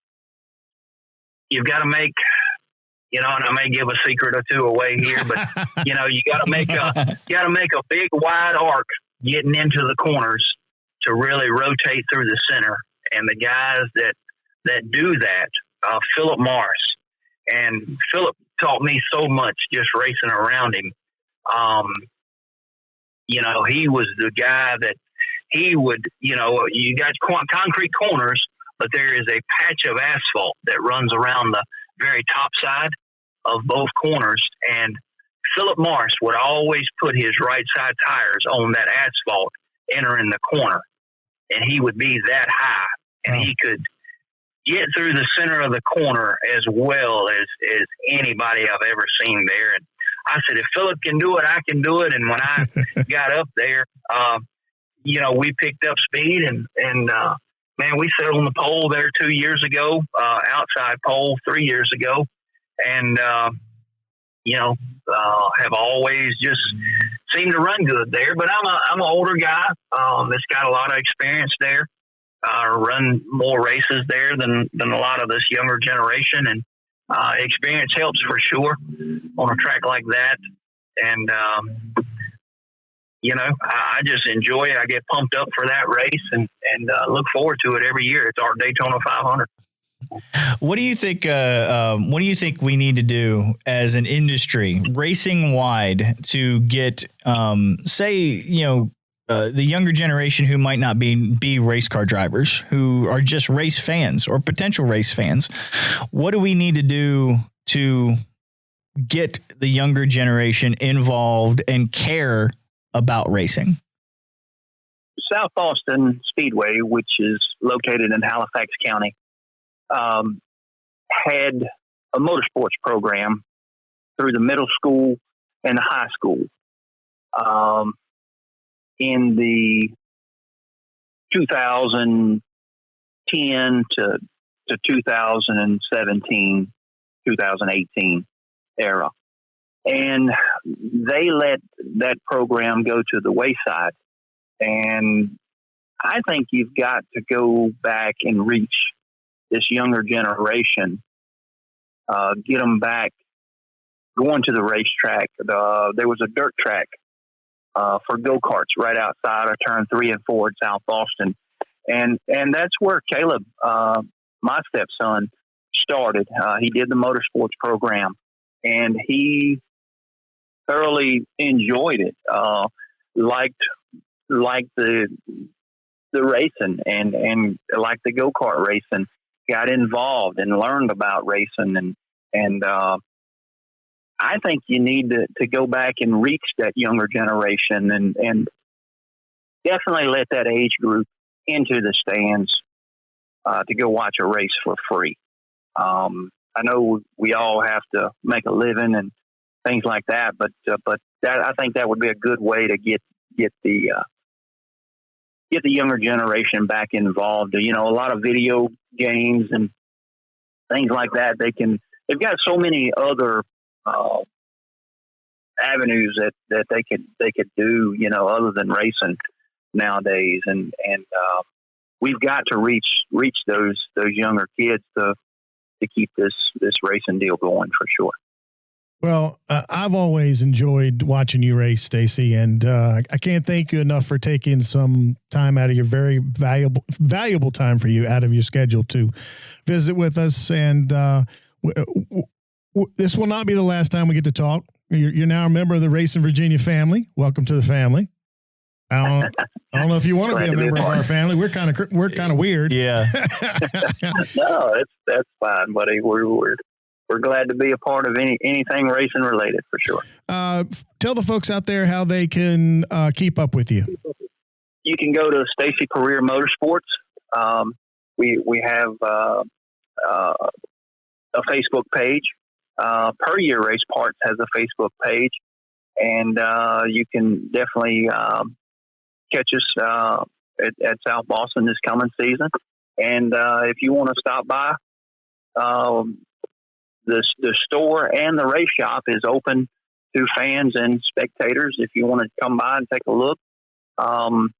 to make, and I may give a secret or two away here, but you got to make a big wide arc getting into the corners to really rotate through the center. And the guys that do that, Philip Morris, and Philip taught me so much just racing around him. He was the guy that he would, you got concrete corners, but there is a patch of asphalt that runs around the very top side of both corners. And Philip Morris would always put his right side tires on that asphalt entering the corner. And he would be that high, and he could get through the center of the corner as well as anybody I've ever seen there. And I said, if Philip can do it, I can do it. And when I got up there, we picked up speed and man, we sat on the pole there 2 years ago, outside pole 3 years ago. And, have always just seemed to run good there, but I'm an older guy, that's got a lot of experience there. Run more races there than a lot of this younger generation, and experience helps for sure on a track like that. And I just enjoy it. I get pumped up for that race and look forward to it every year. It's our Daytona 500. What do you think? What do you think we need to do as an industry, racing wide, to get, the younger generation who might not be race car drivers, who are just race fans or potential race fans? What do we need to do to get the younger generation involved and care about racing? South Boston Speedway, which is located in Halifax County, had a motorsports program through the middle school and the high school. In the 2010 to 2017, 2018 era. And they let that program go to the wayside. And I think you've got to go back and reach this younger generation, get them back going to the racetrack. There was a dirt track for go-karts right outside of turn 3 and 4 at South Boston. And that's where Caleb, my stepson, started. He did the motorsports program, and he thoroughly enjoyed it, liked the racing and liked the go-kart racing. got involved and learned about racing. And I think you need to go back and reach that younger generation and definitely let that age group into the stands to go watch a race for free. I know we all have to make a living and things like that, but that, I think that would be a good way to get the younger generation back involved. You know, a lot of video games and things like that. They've got so many other avenues that they could do, you know, other than racing nowadays. And we've got to reach those younger kids to keep this racing deal going for sure. Well, I've always enjoyed watching you race, Stacy, and I can't thank you enough for taking some time out of your very valuable time for you out of your schedule to visit with us. And this will not be the last time we get to talk. You're now a member of the Racing Virginia family. Welcome to the family. I don't know if you want to be a member of our family. We're kind of weird. Yeah. No, that's fine, buddy. We're glad to be a part of anything racing related for sure. Tell the folks out there how they can keep up with you. You can go to Stacy Puryear Motorsports. We have a Facebook page. Puryear Race Parts has a Facebook page, and you can definitely catch us at South Boston this coming season. And if you want to stop by, the store and the race shop is open to fans and spectators if you want to come by and take a look. And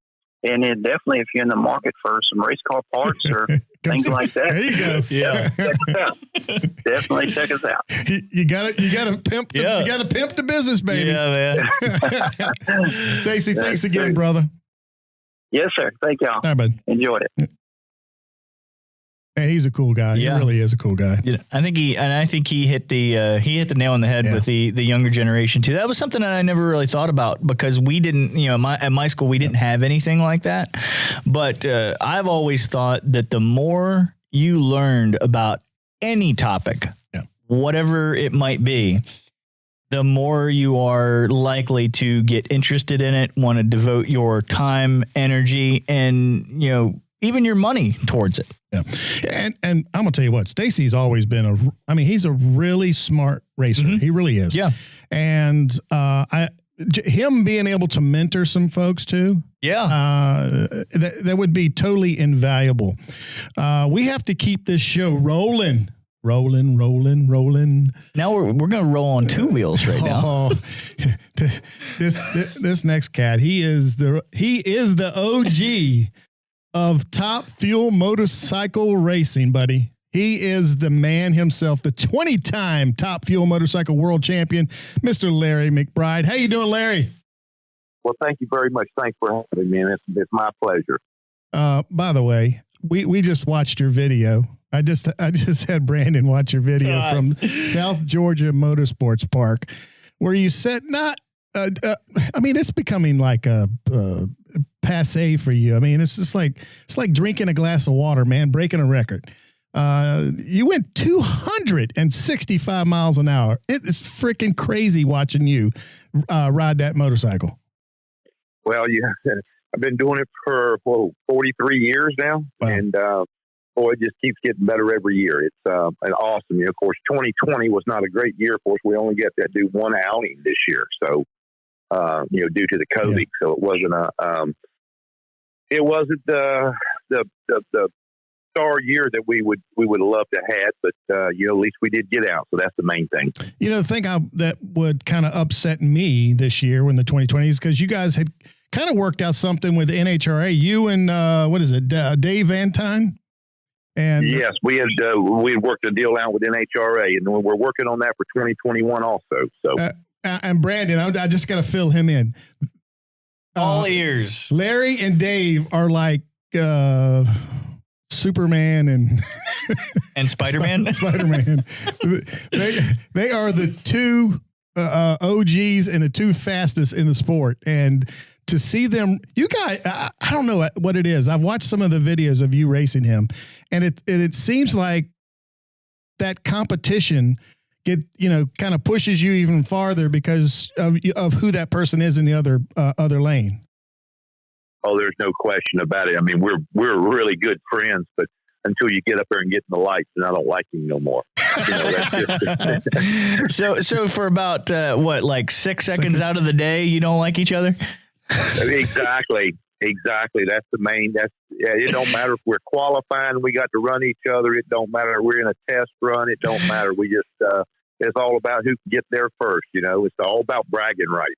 it definitely, if you're in the market for some race car parts or things like that, there you go. Yeah, check us out. Definitely check us out. You got to pimp. You got to pimp the business, baby. Yeah, man. Stacy, thanks again, brother. Yes, sir. Thank y'all. All right, bud. Enjoyed it. And he's a cool guy. Yeah. He really is a cool guy. Yeah, I think he hit the nail on the head with the younger generation too. That was something that I never really thought about because we didn't, at my school we didn't have anything like that. But I've always thought that the more you learned about any topic, whatever it might be, the more you are likely to get interested in it, want to devote your time, energy, and even your money towards it. Yeah. And I'm going to tell you what, Stacy's always been he's a really smart racer. Mm-hmm. He really is. Yeah. And him being able to mentor some folks too. Yeah. That would be totally invaluable. We have to keep this show rolling. Rolling. Now we're going to roll on two wheels right now. This next cat, he is the OG of Top Fuel Motorcycle Racing, buddy. He is the man himself, the 20-time Top Fuel Motorcycle World Champion, Mr. Larry McBride. How you doing, Larry? Well, thank you very much. Thanks for having me, man. It's my pleasure. By the way, we just watched your video. I just had Brandon watch your video from South Georgia Motorsports Park, where you said it's becoming like a passe for you. I mean, it's like drinking a glass of water, man, breaking a record. You went 265 miles an hour. It is freaking crazy watching you ride that motorcycle. Well, I've been doing it for 43 years now. Wow. And it just keeps getting better every year. It's an awesome. Of course, 2020 was not a great year for us. We only got to do one outing this year. So, due to the COVID, so it wasn't the star year that we would love to have, but at least we did get out, so that's the main thing. The thing that would kind of upset me this year when the 2020 is because you guys had kind of worked out something with the NHRA. You and Dave Antine. And yes, we had worked a deal out with NHRA, and we're working on that for 2021 also. So. And Brandon, I just got to fill him in. All ears. Larry and Dave are like Superman and Spiderman. Spiderman. They are the two OGs and the two fastest in the sport. And to see them, you guys, I don't know what it is. I've watched some of the videos of you racing him, and it seems like that competition kind of pushes you even farther because of who that person is in the other lane. Oh, there's no question about it. I mean, we're really good friends, but until you get up there and get in the lights, and I don't like him no more. That's just so for about 6 seconds out of the day, you don't like each other? Exactly. That's the main. It don't matter if we're qualifying, we got to run each other. It don't matter if we're in a test run. It don't matter. We just it's all about who can get there first. It's all about bragging rights.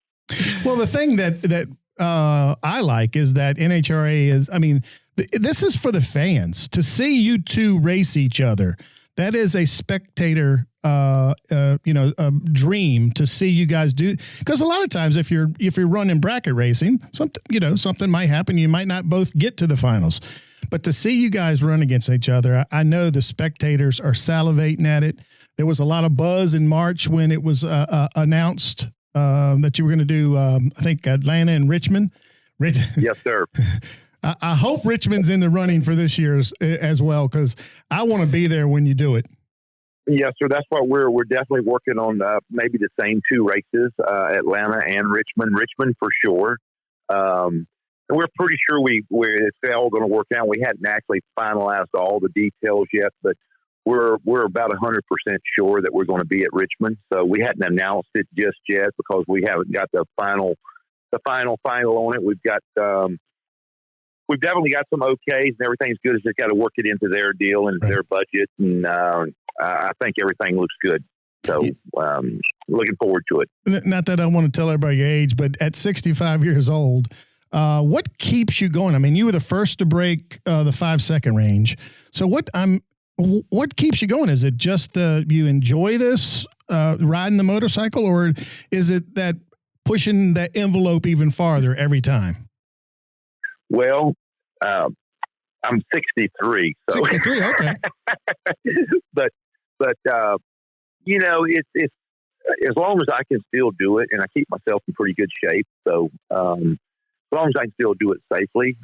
Well, the thing that I like is that NHRA is. I mean, this is for the fans to see you two race each other. That is a spectator, a dream to see you guys do. Because a lot of times, if you're running bracket racing, something might happen. You might not both get to the finals, but to see you guys run against each other, I know the spectators are salivating at it. There was a lot of buzz in March when it was announced that you were going to do, I think, Atlanta and Richmond. Yes, sir. I hope Richmond's in the running for this year's as well, because I want to be there when you do it. Yes, sir. That's what we're definitely working on. Maybe the same two races, Atlanta and Richmond. Richmond for sure. And we're pretty sure it's all going to work out. We hadn't actually finalized all the details yet, but we're about 100% sure that we're going to be at Richmond. So we hadn't announced it just yet because we haven't got the final on it. We've definitely got some okays and everything's good. It's just got to work it into their deal and their budget. And I think everything looks good. So looking forward to it. Not that I want to tell everybody your age, but at 65 years old, what keeps you going? I mean, you were the first to break the 5-second range. So what keeps you going? Is it just you enjoy this riding the motorcycle, or is it that pushing that envelope even farther every time? Well, I'm 63. So. 63, okay. but it's as long as I can still do it, and I keep myself in pretty good shape. So as long as I can still do it safely,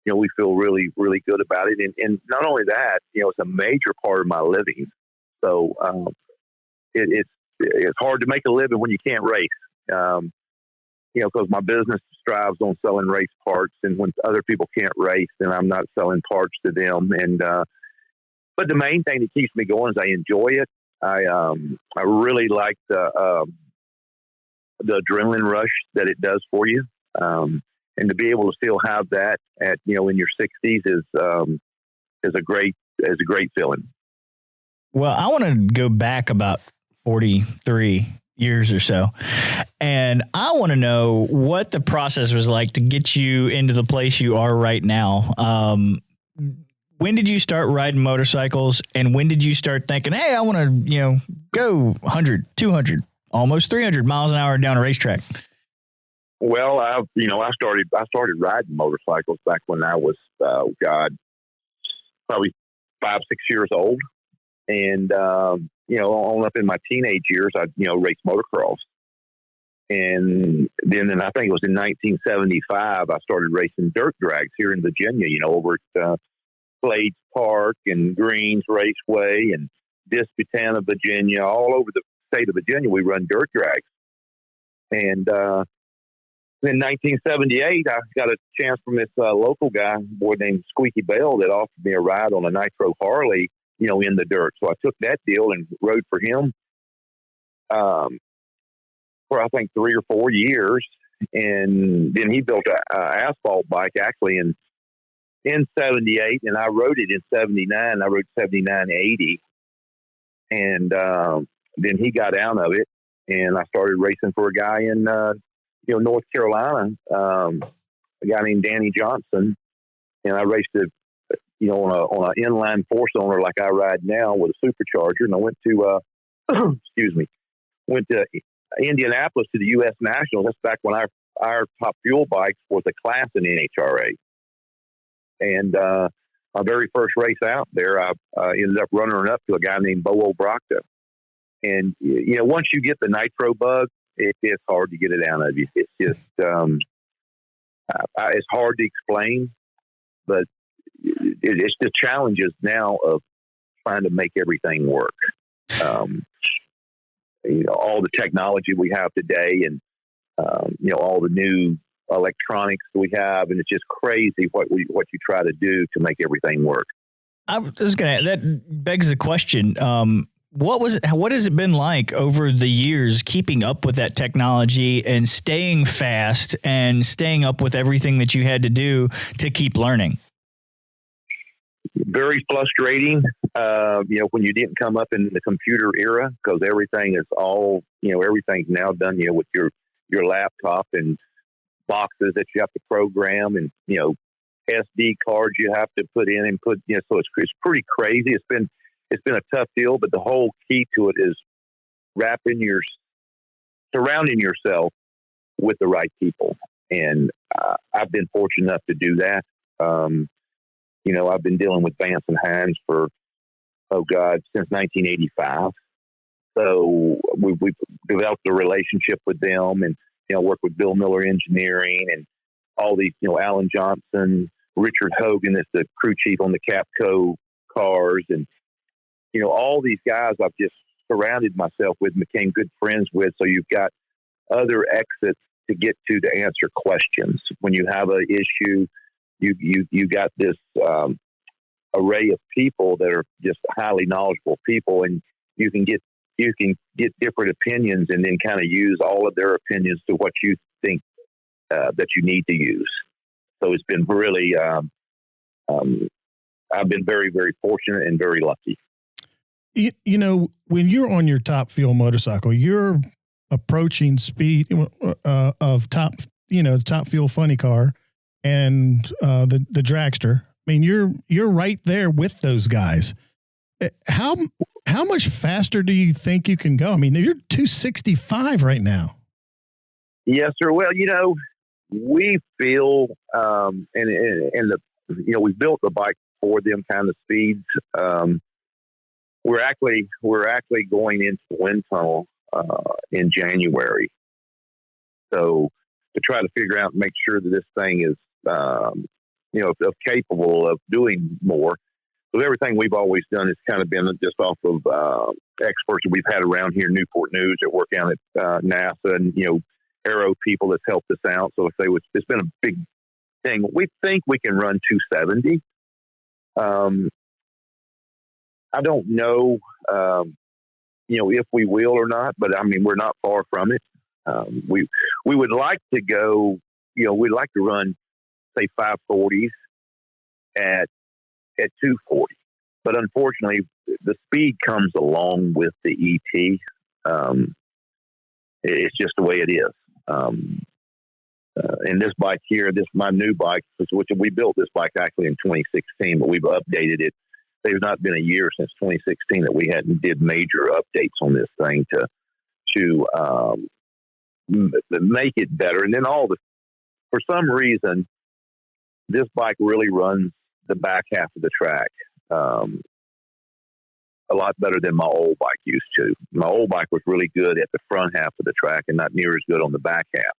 we feel really, really good about it. And not only that, it's a major part of my living. So it's hard to make a living when you can't race. Because my business strives on selling race parts, and when other people can't race, then I'm not selling parts to them. And but the main thing that keeps me going is I enjoy it. I really like the adrenaline rush that it does for you, and to be able to still have that at in your 60s is a great feeling. Well, I want to go back about 43 years or so, and I want to know what the process was like to get you into the place you are right now. When did you start riding motorcycles, and when did you start thinking, hey, I want to go 100, 200, almost 300 miles an hour down a racetrack? Well, I started riding motorcycles back when I was probably 5-6 years old, and on up in my teenage years, I raced motocross, and then I think it was in 1975 I started racing dirt drags here in Virginia. Over at Glades Park and Greens Raceway and Disputana, Virginia, all over the state of Virginia, we run dirt drags. And in 1978, I got a chance from this local guy, a boy named Squeaky Bell, that offered me a ride on a Nitro Harley, in the dirt. So I took that deal and rode for him for I think 3 or 4 years, and then he built an asphalt bike actually in 78, and I rode it in 79. I rode 79-80, and then he got out of it, and I started racing for a guy in North Carolina, a guy named Danny Johnson, and I raced it on an inline 4-cylinder like I ride now with a supercharger. And I went to went to Indianapolis to the U.S. Nationals. That's back when our top fuel bikes was a class in NHRA. And my very first race out there, I ended up running up to a guy named Bo O'Brocta. And, once you get the nitro bug, it's hard to get it out of you. It's just, it's hard to explain, but it's the challenges now of trying to make everything work. All the technology we have today and, all the new electronics we have, and it's just crazy what you try to do to make everything work. That begs the question. What has it been like over the years keeping up with that technology and staying fast and staying up with everything that you had to do to keep learning? Very frustrating, when you didn't come up in the computer era, because everything is all, everything's now done, with your laptop and boxes that you have to program and, SD cards you have to put in and put, so it's pretty crazy. It's been a tough deal, but the whole key to it is surrounding yourself with the right people. And I've been fortunate enough to do that. I've been dealing with Vance and Hines for, since 1985. So we've developed a relationship with them and, work with Bill Miller Engineering and all these, Alan Johnson, Richard Hogan is the crew chief on the Capco cars. And, all these guys I've just surrounded myself with, became good friends with. So you've got other exits to get to answer questions. When you have an issue, you got this array of people that are just highly knowledgeable people, and you can get different opinions and then kind of use all of their opinions to what you think that you need to use. So it's been really, I've been very, very fortunate and very lucky. When you're on your top fuel motorcycle, you're approaching speed of top fuel funny car and the dragster. I mean, you're right there with those guys. How much faster do you think you can go? I mean, you're 265 right now. Yes, sir. Well, we feel, we built the bike for them kind of speeds. We're actually going into the wind tunnel in January. So to try to figure out and make sure that this thing is, capable of doing more. So everything we've always done has kind of been just off of experts that we've had around here, Newport News that work down at NASA, and Aero people that's helped us out. So it's been a big thing. We think we can run 270. I don't know, if we will or not, but I mean, we're not far from it. We would like to go, we'd like to run, say, 540s at 240. But unfortunately, the speed comes along with the ET. It's just the way it is. And this bike here, my new bike, which we built this bike actually in 2016, but we've updated it. There's not been a year since 2016 that we hadn't did major updates on this thing to make it better. And then for some reason, this bike really runs the back half of the track a lot better than my old bike used to. My old bike was really good at the front half of the track and not near as good on the back half.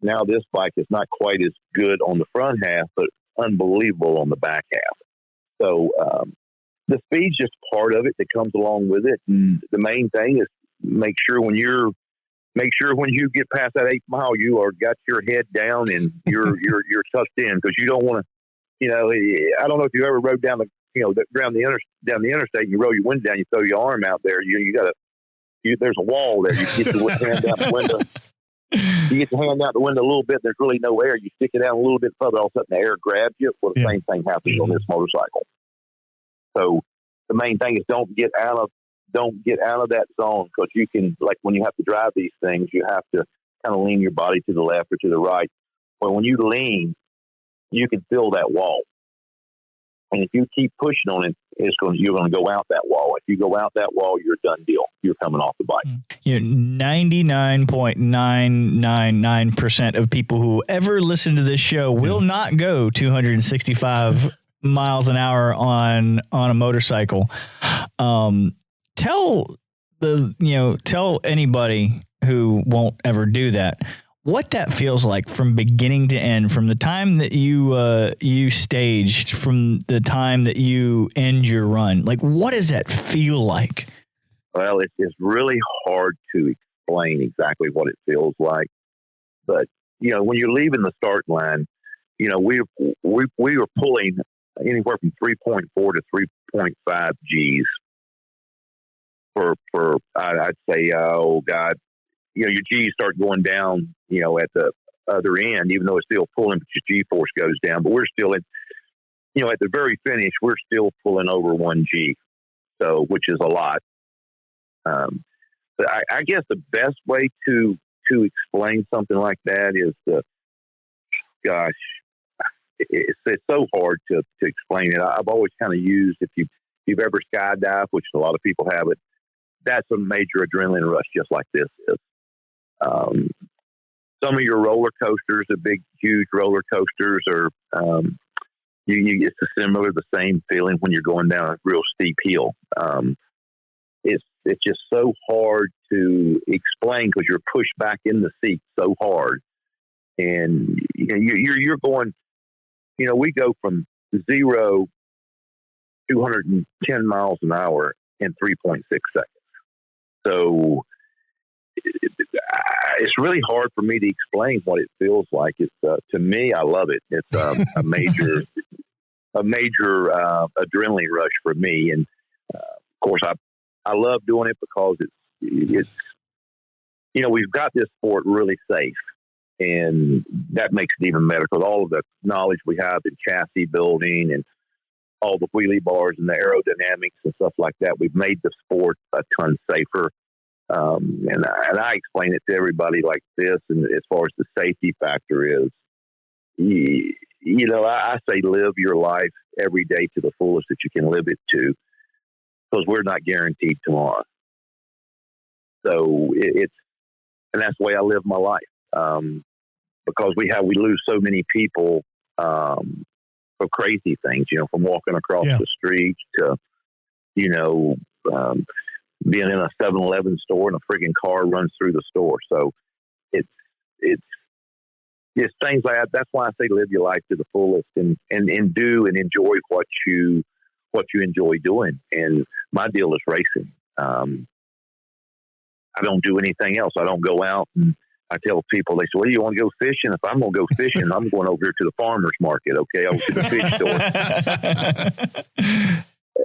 Now this bike is not quite as good on the front half, but unbelievable on the back half. So the speed's just part of it that comes along with it. And the main thing is make sure when you get past that 8 mile, you are got your head down and you're tucked in, because you don't want to. I don't know if you ever rode down down the interstate and you roll your window down, you throw your arm out there. There's a wall there. You get your hand out the window. You get your hand out the window a little bit. There's really no air. You stick it out a little bit further, all of a sudden the air grabs you. Well, the same thing happens on this motorcycle. So the main thing is don't get out of that zone, because you can, like when you have to drive these things, you have to kind of lean your body to the left or to the right. But when you lean, you can feel that wall. And if you keep pushing on it, you're going to go out that wall. If you go out that wall, you're a done deal. You're coming off the bike. 99.999% of people who ever listen to this show will not go 265 miles an hour on a motorcycle. Tell tell anybody who won't ever do that what that feels like from beginning to end, from the time that you staged, from the time that you end your run. Like, what does that feel like? Well, it's really hard to explain exactly what it feels like. But, when you're leaving the start line, we were pulling anywhere from 3.4 to 3.5 Gs for I'd say, your G's start going down, at the other end, even though it's still pulling, but your G-force goes down. But we're still at the very finish, we're still pulling over 1 G, so which is a lot. But I guess the best way to explain something like that is it's so hard to explain it. I've always kind of used, if you've ever skydived, which a lot of people have it, that's a major adrenaline rush, just like this is. Some of your roller coasters, the big, huge roller coasters, are it's the same feeling when you're going down a real steep hill. It's just so hard to explain because you're pushed back in the seat so hard, and you're going. We go from 0 to 210 miles an hour in 3.6 seconds. So it's really hard for me to explain what it feels like. It's to me, I love it. It's a major adrenaline rush for me, and of course, I love doing it because it's we've got this sport really safe, and that makes it even better because all of the knowledge we have in chassis building and all the wheelie bars and the aerodynamics and stuff like that, we've made the sport a ton safer. And I explain it to everybody like this, and as far as the safety factor is, I say live your life every day to the fullest that you can live it to, because we're not guaranteed tomorrow. So and that's the way I live my life, because we lose so many people for crazy things, from walking across the street to, being in a 7-Eleven store and a friggin' car runs through the store. So it's things like that. That's why I say live your life to the fullest and do and enjoy what you enjoy doing. And my deal is racing. I don't do anything else. I don't go out, and I tell people, they say, well, you want to go fishing? If I'm going to go fishing, I'm going over here to the farmer's market. Okay. Over to the fish store.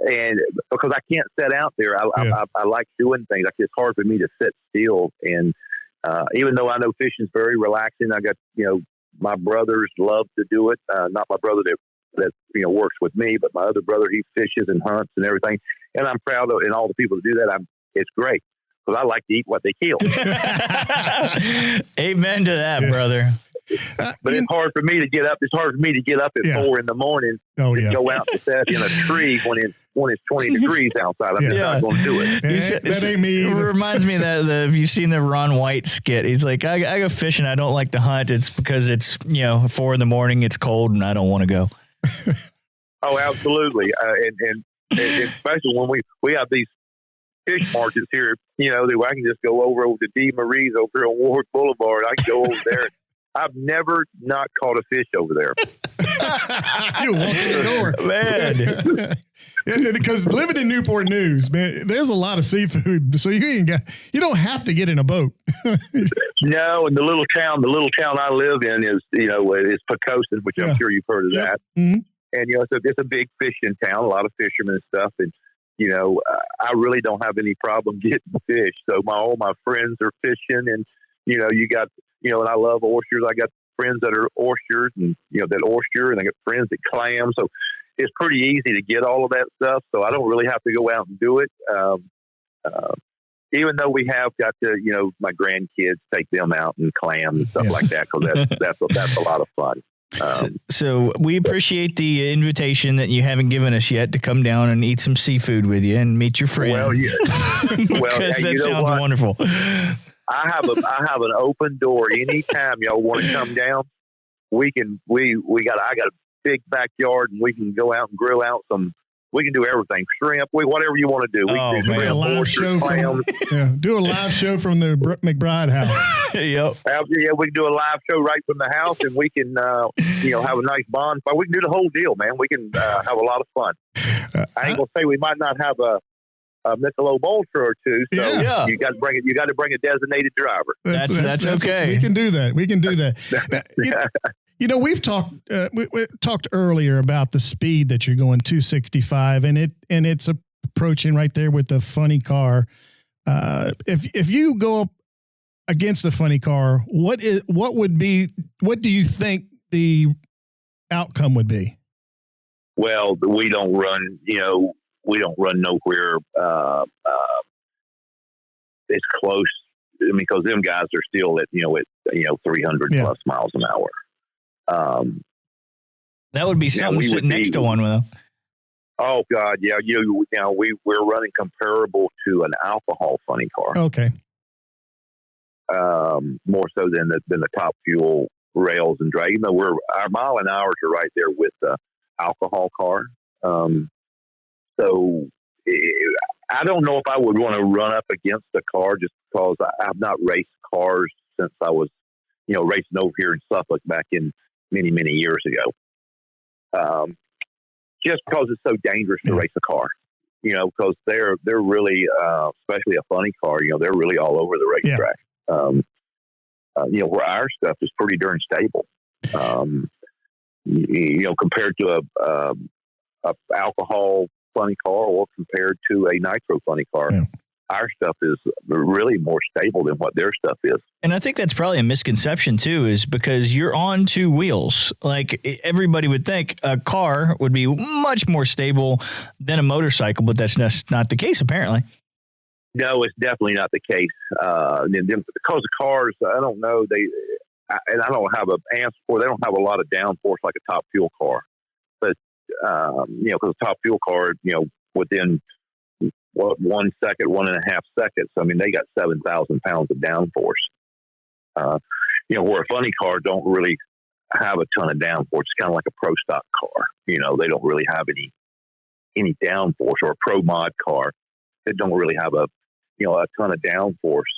And because I can't sit out there, I like doing things. It's hard for me to sit still. And even though I know fishing is very relaxing, I got, my brothers love to do it. Not my brother that works with me, but my other brother, he fishes and hunts and everything. And I'm proud of, and all the people that do that. It's great because I like to eat what they kill. Amen to that, brother. But it's hard for me to get up. It's hard for me to get up at 4 a.m. and go out to set in a tree when it's 20 degrees outside. I'm just not going to do it. That ain't me either. It reminds me of that. Have you seen the Ron White skit? He's like, I go fishing. I don't like to hunt. It's because it's 4 a.m. It's cold and I don't want to go. Oh, absolutely. And especially when we have these fish markets here, that I can just go over to D. Marie's over here on Ward Boulevard. I can go over there. I've never not caught a fish over there. You walk in the door, man. Because living in Newport News, man, there's a lot of seafood, so you don't have to get in a boat. No, and the little town I live in is is Pocosin, which I'm sure you've heard of that. Mm-hmm. And it's a big fishing town, a lot of fishermen and stuff, and I really don't have any problem getting fish. So all my friends are fishing, and you got. And I love oysters. I got friends that are oysters and, that oyster, and I got friends that clam. So it's pretty easy to get all of that stuff. So I don't really have to go out and do it. Even though we have got to, my grandkids, take them out and clam and stuff like that, because that's a lot of fun. So we appreciate the invitation that you haven't given us yet to come down and eat some seafood with you and meet your friends. Well, because that sounds wonderful. I have an open door anytime y'all want to come down. I got a big backyard, and we can go out and grill out some We can do everything. Shrimp, whatever you want to do. We can do shrimp, a live show do a live show from the McBride house. Yep. Yeah, we can do a live show right from the house, and we can, have a nice bonfire. We can do the whole deal, man. We can have a lot of fun. I ain't gonna say we might not have a Michelob Ultra or two. So you got to bring it. You got to bring a designated driver. That's okay. We can do that. We can do that. We've talked. We talked earlier about the speed that you're going 265, and it's approaching right there with the funny car. If you go up against a funny car, what do you think the outcome would be? Well, we don't run. We don't run nowhere. It's close. Because them guys are still at 300 plus miles an hour. That would be something sitting next to one with them. Oh God, yeah. We're running comparable to an alcohol funny car. Okay. More so than the top fuel rails and drag. Our mile an hours are right there with the alcohol car. So I don't know if I would want to run up against a car just because I've not raced cars since I was, racing over here in Suffolk back in many, many years ago. Just because it's so dangerous to race a car, because they're really, especially a funny car, they're really all over the racetrack. Where our stuff is pretty darn stable. Compared to a alcohol funny car or compared to a nitro funny car. Yeah. Our stuff is really more stable than what their stuff is. And I think that's probably a misconception too, is because you're on two wheels. Like everybody would think a car would be much more stable than a motorcycle, but that's just not the case apparently. No, it's definitely not the case. Because the cars, I don't know, and I don't have an answer for, they don't have a lot of downforce like a top fuel car. But, because a top fuel car, within 1 second, 1.5 seconds, they got 7,000 pounds of downforce. Where a funny car don't really have a ton of downforce. It's kind of like a pro stock car. They don't really have any downforce, or a pro mod car that don't really have a ton of downforce.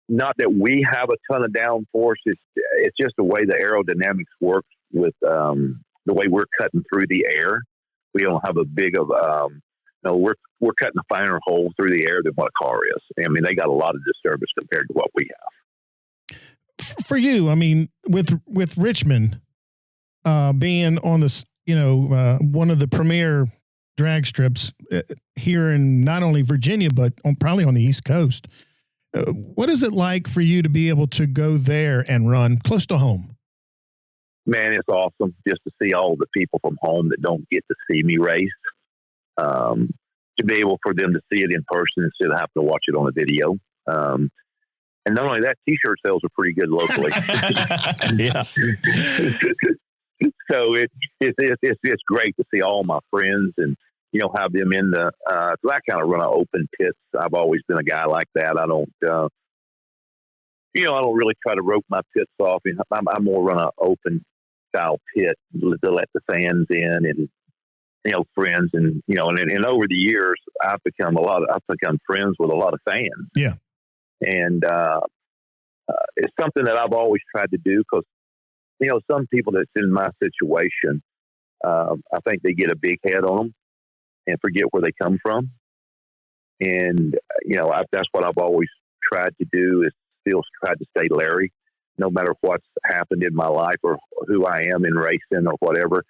Not that we have a ton of downforce. It's just the way the aerodynamics works with the way we're cutting through the air. We don't have a big of we're cutting a finer hole through the air than what a car is. They got a lot of disturbance compared to what we have. For you, with Richmond being on this, one of the premier drag strips here in not only Virginia, but probably on the East Coast. What is it like for you to be able to go there and run close to home? Man, it's awesome just to see all the people from home that don't get to see me race. To be able for them to see it in person instead of having to watch it on a video. And not only that, T-shirt sales are pretty good locally. Yeah. So it's great to see all my friends and have them in the. So I kind of run an open pits. I've always been a guy like that. I don't. I don't really try to rope my pits off. I more run an open style pit to let the fans in and friends and and over the years I've become friends with a lot of fans. Yeah, and it's something that I've always tried to do because some people that's in my situation, I think they get a big head on them and forget where they come from. And that's what I've always tried to do is still tried to stay Larry, no matter what's happened in my life or who I am in racing or whatever.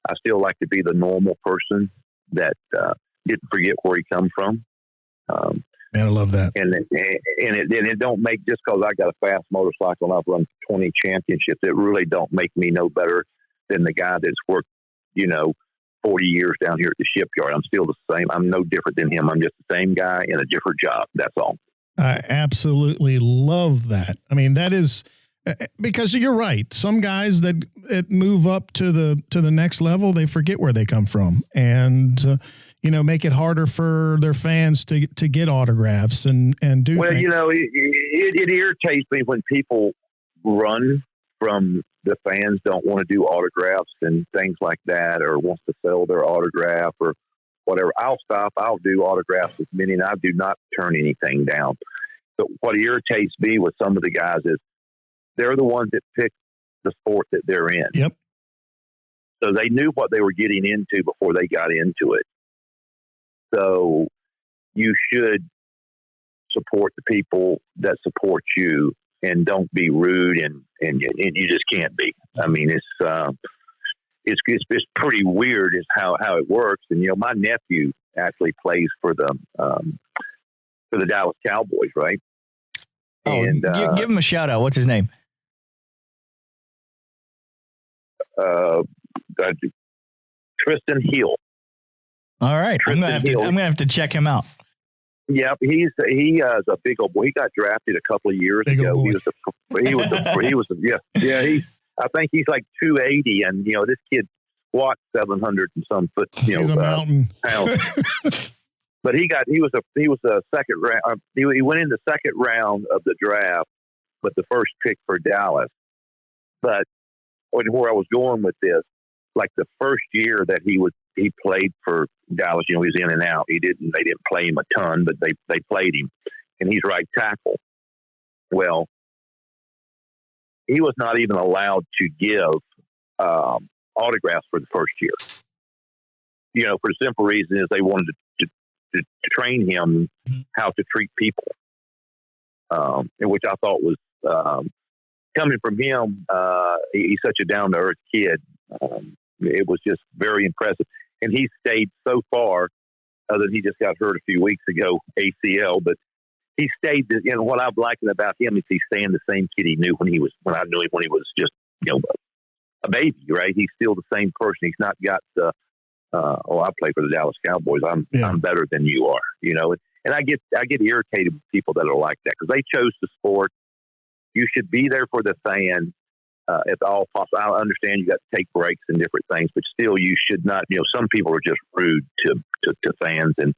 I still like to be the normal person that didn't forget where he come from. Man, I love that. And it don't make, just because I got a fast motorcycle and I've run 20 championships, it really don't make me no better than the guy that's worked, 40 years down here at the shipyard. I'm still the same. I'm no different than him. I'm just the same guy in a different job. That's all. I absolutely love that. That is because you're right. Some guys that move up to the next level, they forget where they come from, and make it harder for their fans to get autographs and do. Well, things. It irritates me when people run from the fans don't want to do autographs and things like that, or wants to sell their autograph or whatever, I'll stop. I'll do autographs with many, and I do not turn anything down. But what irritates me with some of the guys is they're the ones that pick the sport that they're in. Yep. So they knew what they were getting into before they got into it. So you should support the people that support you, and don't be rude, and you just can't be. I mean, it's pretty weird is how it works. And, you know, my nephew actually plays for the Dallas Cowboys, right? Oh, and give him a shout out. What's his name? Tristan Hill. All right. I'm gonna have to check him out. Yeah, he is a big old boy. He got drafted a couple of years ago. I think he's like 280, and, you know, this kid squats 700 and some foot. He's a mountain. Pounds. But he was a second round. He went in the second round of the draft, but the first pick for Dallas. But where I was going with this, like the first year that he played for Dallas, you know, he was in and out. They didn't play him a ton, but they played him, and he's right tackle. Well, he was not even allowed to give autographs for the first year. You know, for the simple reason is they wanted to train him how to treat people, which I thought was coming from him. He's such a down to earth kid. It was just very impressive, and he stayed so far. Other than he just got hurt a few weeks ago, ACL, but he stayed. You know, what I'm liking about him is he's staying the same kid he knew when I knew him when he was just, you know, a baby. Right? He's still the same person. He's not got the I play for the Dallas Cowboys. I'm better than you are. You know, and I get irritated with people that are like that because they chose the sport. You should be there for the fan. If all possible. I understand you got to take breaks and different things, but still you should not, you know, some people are just rude to fans. And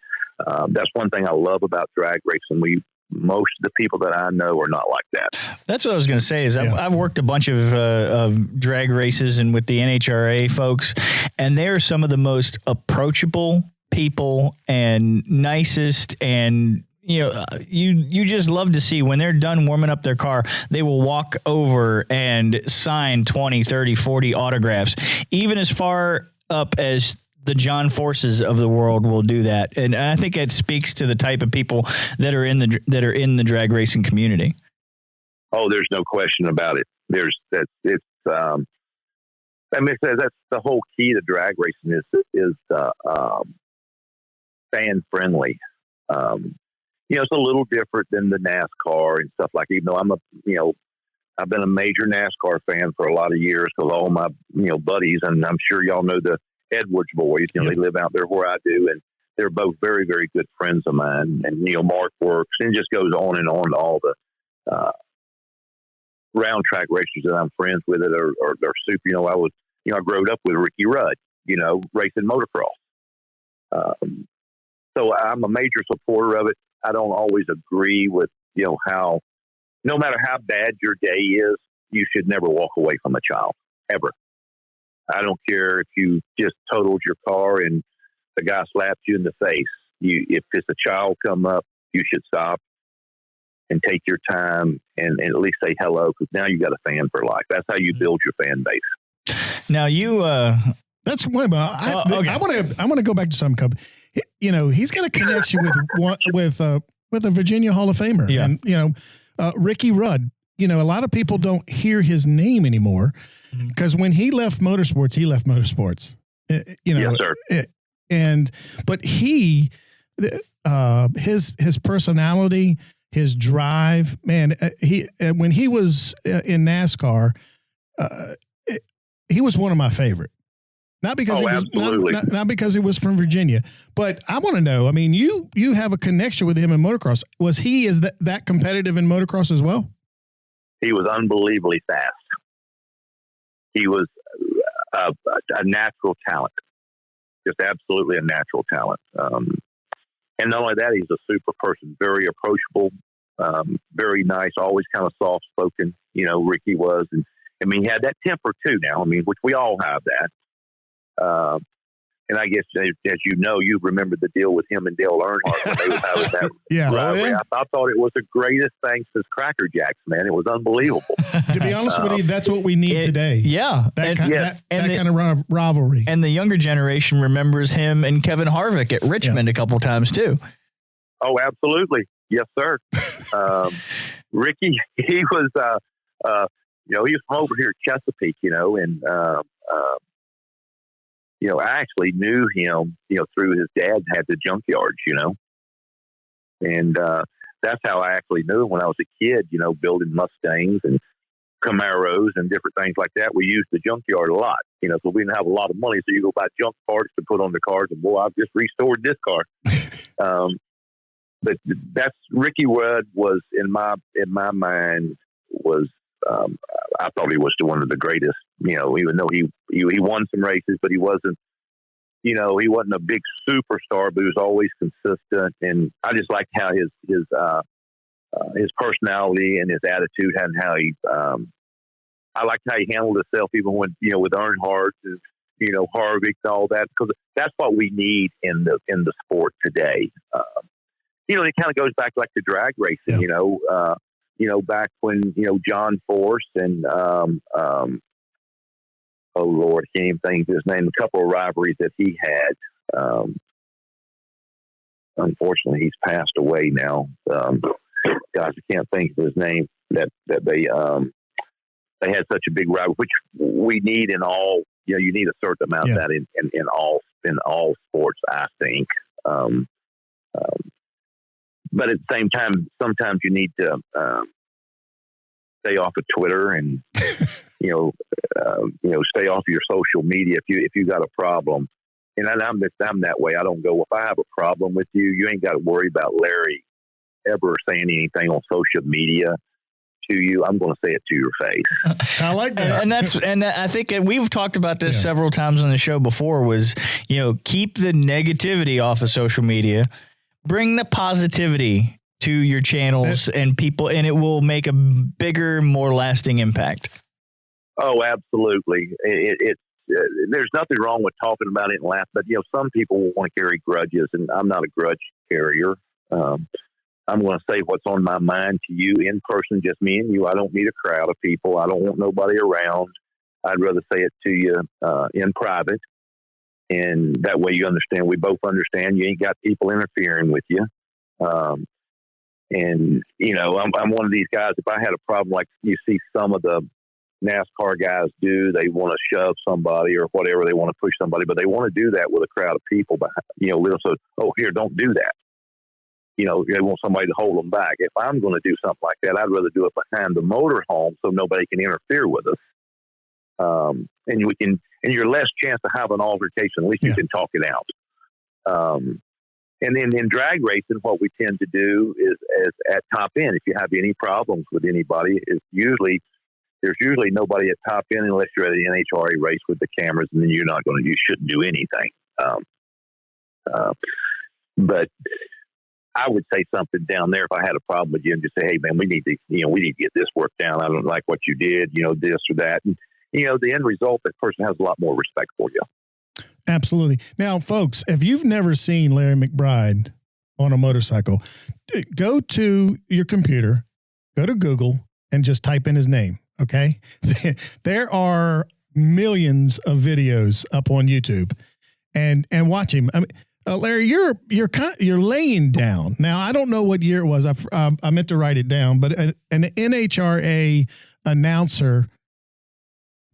that's one thing I love about drag racing. Most of the people that I know are not like that. That's what I was going to say is I've worked a bunch of drag races and with the NHRA folks, and they're some of the most approachable people and nicest, and you know, you just love to see when they're done warming up their car, they will walk over and sign 20, 30, 40 autographs, even as far up as the John Forces of the world will do that. And I think it speaks to the type of people that are in the drag racing community. Oh, there's no question about it. That's the whole key to drag racing is fan friendly. You know, it's a little different than the NASCAR and stuff like that. Even though I've been a major NASCAR fan for a lot of years because all my, you know, buddies, and I'm sure y'all know the Edwards boys, you know, They live out there where I do, and they're both very, very good friends of mine. And, you know, Mark works, and it just goes on and on to all the round track racers that I'm friends with that are super. You know, I grew up with Ricky Rudd, you know, racing motocross. So I'm a major supporter of it. I don't always agree with, you know, how, no matter how bad your day is, you should never walk away from a child, ever. I don't care if you just totaled your car and the guy slapped you in the face. If it's a child come up, you should stop and take your time and at least say hello, because now you got a fan for life. That's how you build your fan base. Now you, that's one. Okay. I want to go back to something. You know, he's got a connection with a Virginia Hall of Famer. Yeah. And, you know, Ricky Rudd. You know, a lot of people don't hear his name anymore because when he left motorsports, You know, yes, sir. But he, his personality, his drive, man. When he was in NASCAR, he was one of my favorite. Not because not because he was from Virginia, but I want to know. I mean, you have a connection with him in motocross. Was he that competitive in motocross as well? He was unbelievably fast. He was a natural talent, just absolutely a natural talent. And not only that, he's a super person, very approachable, very nice, always kind of soft spoken. You know, Ricky was, and I mean, he had that temper too now. I mean, which we all have that. And I guess, as you know, you remember the deal with him and Dale Earnhardt when they was having that rivalry. I thought it was the greatest thing since Cracker Jacks, man. It was unbelievable. To be honest with you, that's what we need today. Yeah. That kind of rivalry. And the younger generation remembers him and Kevin Harvick at Richmond a couple times, too. Oh, absolutely. Yes, sir. Ricky, he was, he was from over here at Chesapeake, and I actually knew him, through his dad had the junkyards, and that's how I actually knew him when I was a kid, building Mustangs and Camaros and different things like that. We used the junkyard a lot, so we didn't have a lot of money. So you go buy junk parts to put on the cars, and boy, I've just restored this car. But that's Ricky Rudd was in my mind was. I thought he was one of the greatest, even though he won some races, but he wasn't a big superstar, but he was always consistent. And I just liked how his personality and his attitude and how he, I liked how he handled himself, even when, with Earnhardt and, Harvick and all that, because that's what we need in the sport today. It kind of goes back like to drag racing, back when, John Force and, oh Lord, I can't even think of his name, a couple of rivalries that he had. Unfortunately, he's passed away now. Gosh, I can't think of his name that they had such a big rivalry, which we need in all, you need a certain amount of that in all sports, I think. But at the same time, sometimes you need to stay off of Twitter and stay off of your social media if you got a problem. And I'm that way. I don't go, if I have a problem with you, you ain't got to worry about Larry ever saying anything on social media to you. I'm going to say it to your face. I like that. And I think we've talked about this several times on the show before was, keep the negativity off of social media. Bring the positivity to your channels and people, and it will make a bigger, more lasting impact. Oh, absolutely. There's nothing wrong with talking about it and laugh, but some people will want to carry grudges, and I'm not a grudge carrier. I'm going to say what's on my mind to you in person, just me and you. I don't need a crowd of people. I don't want nobody around. I'd rather say it to you in private. And that way you understand, we both understand you ain't got people interfering with you. I'm one of these guys, if I had a problem like you see some of the NASCAR guys do, they want to shove somebody or whatever, they want to push somebody, but they want to do that with a crowd of people behind, so, oh, here, don't do that. They want somebody to hold them back. If I'm going to do something like that, I'd rather do it behind the motorhome so nobody can interfere with us. And you're less chance to have an altercation. At least you can talk it out. And then in drag racing, what we tend to do is at top end, if you have any problems with anybody, there's usually nobody at top end unless you're at an NHRA race with the cameras, and then you shouldn't do anything. But I would say something down there if I had a problem with you and just say, hey man, we need to get this worked down. I don't like what you did, this or that. And, the end result, that person has a lot more respect for you. Absolutely. Now, folks, if you've never seen Larry McBride on a motorcycle, go to your computer, go to Google, and just type in his name, okay? There are millions of videos up on YouTube, and watch him. I mean, Larry, you're laying down. Now, I don't know what year it was. I meant to write it down, but an NHRA announcer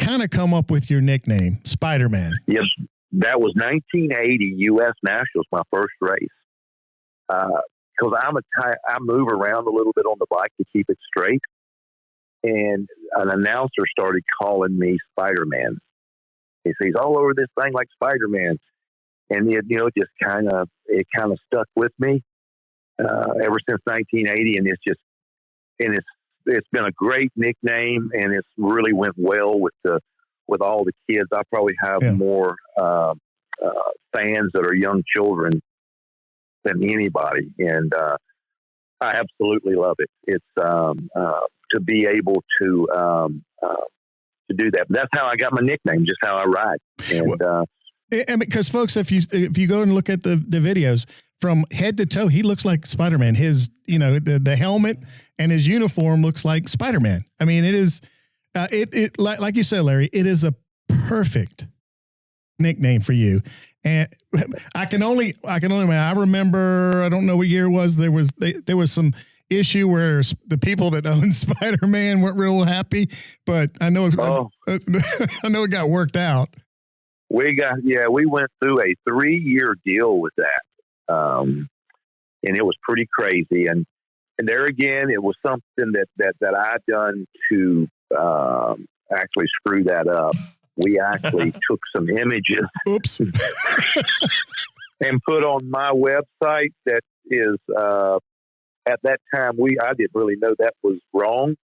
kind of come up with your nickname, Spiderman. Yes, that was 1980 U.S. Nationals, my first race. Because I move around a little bit on the bike to keep it straight, and an announcer started calling me Spiderman. He says, he's all over this thing like Spiderman, and it just kind of stuck with me ever since 1980, and it's been a great nickname, and it's really went well with all the kids. I probably have more fans that are young children than anybody, and I absolutely love it. It's to be able to to do that. But that's how I got my nickname, just how I ride. And because folks, if you go and look at the videos from head to toe, he looks like Spider-Man. His, the helmet and his uniform looks like Spider-Man. I mean, it is, like you said, Larry, it is a perfect nickname for you. And I remember, I don't know what year it was. There was some issue where the people that owned Spider-Man weren't real happy, but I know it got worked out. We went through a 3-year deal with that. And it was pretty crazy. And there again, it was something that I done to actually screw that up. We actually took some images oops, and put on my website that is, at that time, I didn't really know that was wrong,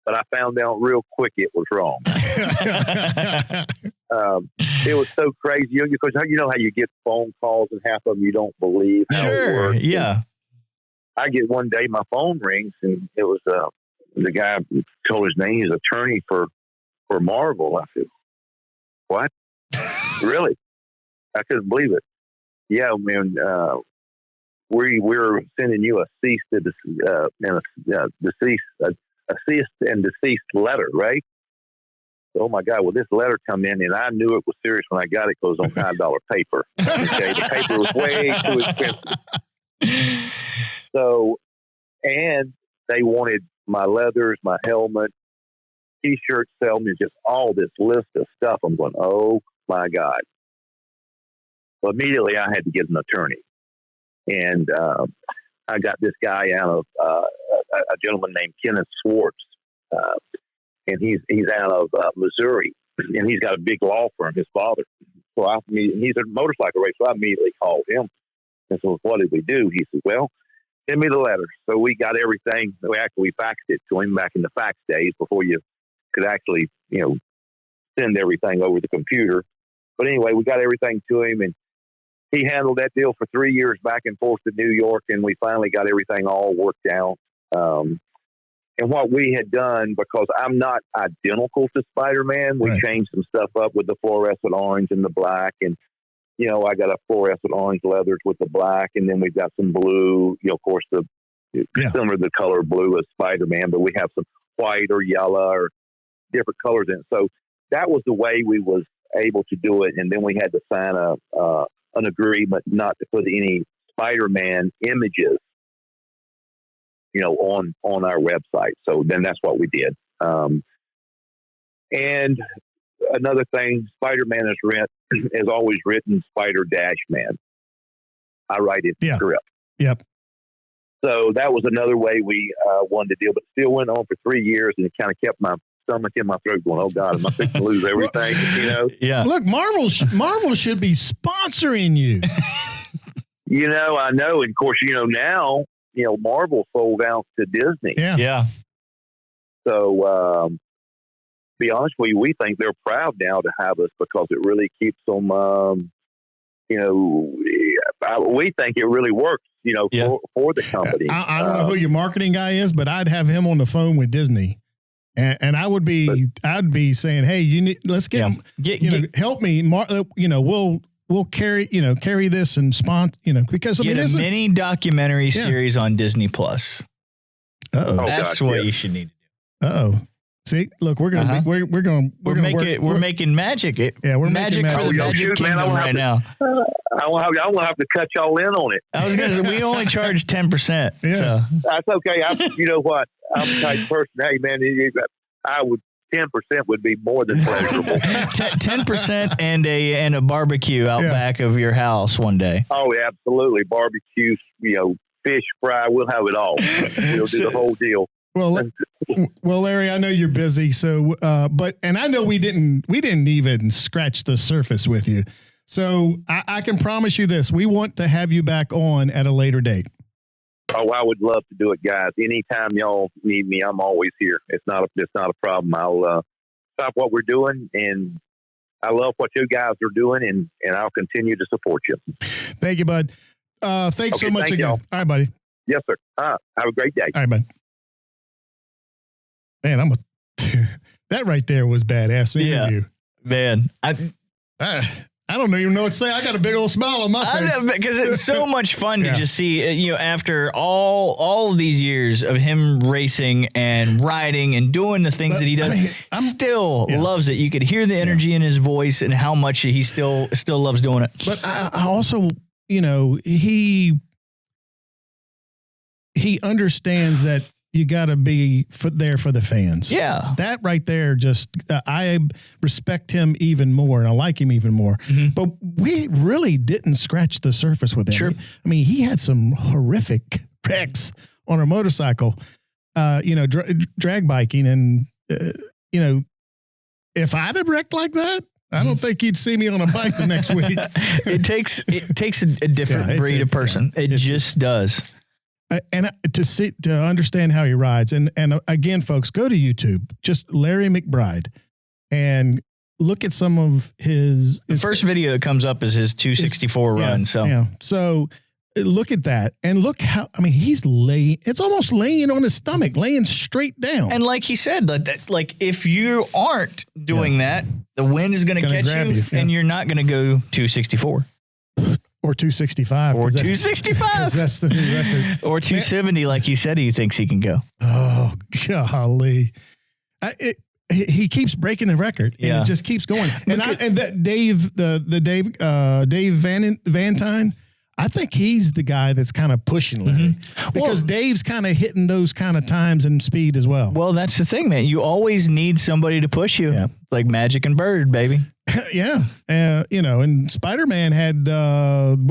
but I found out real quick it was wrong. It was so crazy because you know how you get phone calls and half of them you don't believe how it works. Yeah. And I get one day my phone rings and it was the guy told his name. He's attorney for Marvel. I said, "What? Really?" I couldn't believe it. Yeah, man. We're sending you a cease and desist letter, right? Oh my God! Well, this letter come in, and I knew it was serious when I got it. Because it was on $9 paper. Okay, the paper was way too expensive. So, and they wanted my leathers, my helmet, T-shirt, helmet, just all this list of stuff. I'm going, oh my God! So immediately, I had to get an attorney, and I got this guy out of a gentleman named Kenneth Swartz. And he's out of Missouri, and he's got a big law firm, his father. So he's a motorcycle racer. So I immediately called him and said, "What did we do?" He said, "Well, send me the letter." So we got everything. We faxed it to him back in the fax days before you could actually, send everything over the computer. But anyway, we got everything to him, and he handled that deal for 3 years back and forth to New York, and we finally got everything all worked out. And what we had done, because I'm not identical to Spider-Man, we changed some stuff up with the fluorescent orange and the black. And, I got a fluorescent orange leathers with the black. And then we've got some blue, of course, similar to the color blue as Spider-Man, but we have some white or yellow or different colors in it. So that was the way we was able to do it. And then we had to sign an agreement not to put any Spider-Man images on our website. So then that's what we did. And another thing, Spider-Man has always written Spider-Man. I write it script. Yep. So that was another way we wanted to deal, but still went on for 3 years, and it kind of kept my stomach in my throat going, "Oh God, am I fixing to lose everything?" Yeah. Look, Marvel should be sponsoring you. I know. And of course, now, Marvel sold out to Disney. Yeah. So, be honest with you, we think they're proud now to have us because it really keeps them, we think it really works, for the company. I don't know who your marketing guy is, but I'd have him on the phone with Disney. And I'd be saying, "Hey, let's get him, help me. We'll carry this and sponsor, because get a mini documentary series on Disney Plus. That's what you should need to do. See, look, we're gonna we're making magic. We're magic making for the Magic Kingdom right now. I will have to cut y'all in on it. I was gonna say we only charge 10%. Yeah. So that's okay. You know what? I'm the type of person. Hey man, I would. 10% would be more than pleasurable. 10% and a barbecue out back of your house one day. Oh, absolutely. Barbecue, fish fry. We'll have it all. We'll do the whole deal. Well, Larry, I know you're busy. So, and I know we didn't even scratch the surface with you. So I can promise you this: we want to have you back on at a later date. Oh, I would love to do it, guys. Anytime y'all need me, I'm always here. It's not a problem. I'll stop what we're doing, and I love what you guys are doing, and I'll continue to support you. Thank you, bud. Thanks so much again. Y'all. All right, buddy. Yes, sir. Have a great day. All right, bud. Man, That right there was badass interview. Man. I don't even know what to say. I got a big old smile on my face. Because it's so much fun to just see, after all of these years of him racing and riding and doing the things that he does, still loves it. You could hear the energy in his voice and how much he still loves doing it. But I also, he understands that you got to be there for the fans. Yeah. That right there, just I respect him even more and I like him even more. Mm-hmm. But we really didn't scratch the surface with him. Sure. I mean, he had some horrific wrecks on a motorcycle, drag biking. And, if I'd have wrecked like that, I don't think you'd see me on a bike the next week. It takes a different breed of person. It just does. And to understand how he rides, and again, folks, go to YouTube, just Larry McBride, and look at some of his. The first video that comes up is his 264 run. So look at that, and look how he's laying. It's almost laying on his stomach, laying straight down. And like he said, like if you aren't doing that, the wind is going to catch you, and you're not going to go 264. Or 265. Or 265. That's the new record. Or 270, like he said he thinks he can go. Oh, golly. He keeps breaking the record. And it just keeps going. And that Dave, Dave Vantine, I think he's the guy that's kind of pushing Larry. Mm-hmm. Because Dave's kind of hitting those kind of times and speed as well. Well, that's the thing, man. You always need somebody to push you. Yeah. Like Magic and Bird, baby. Yeah. And Spiderman had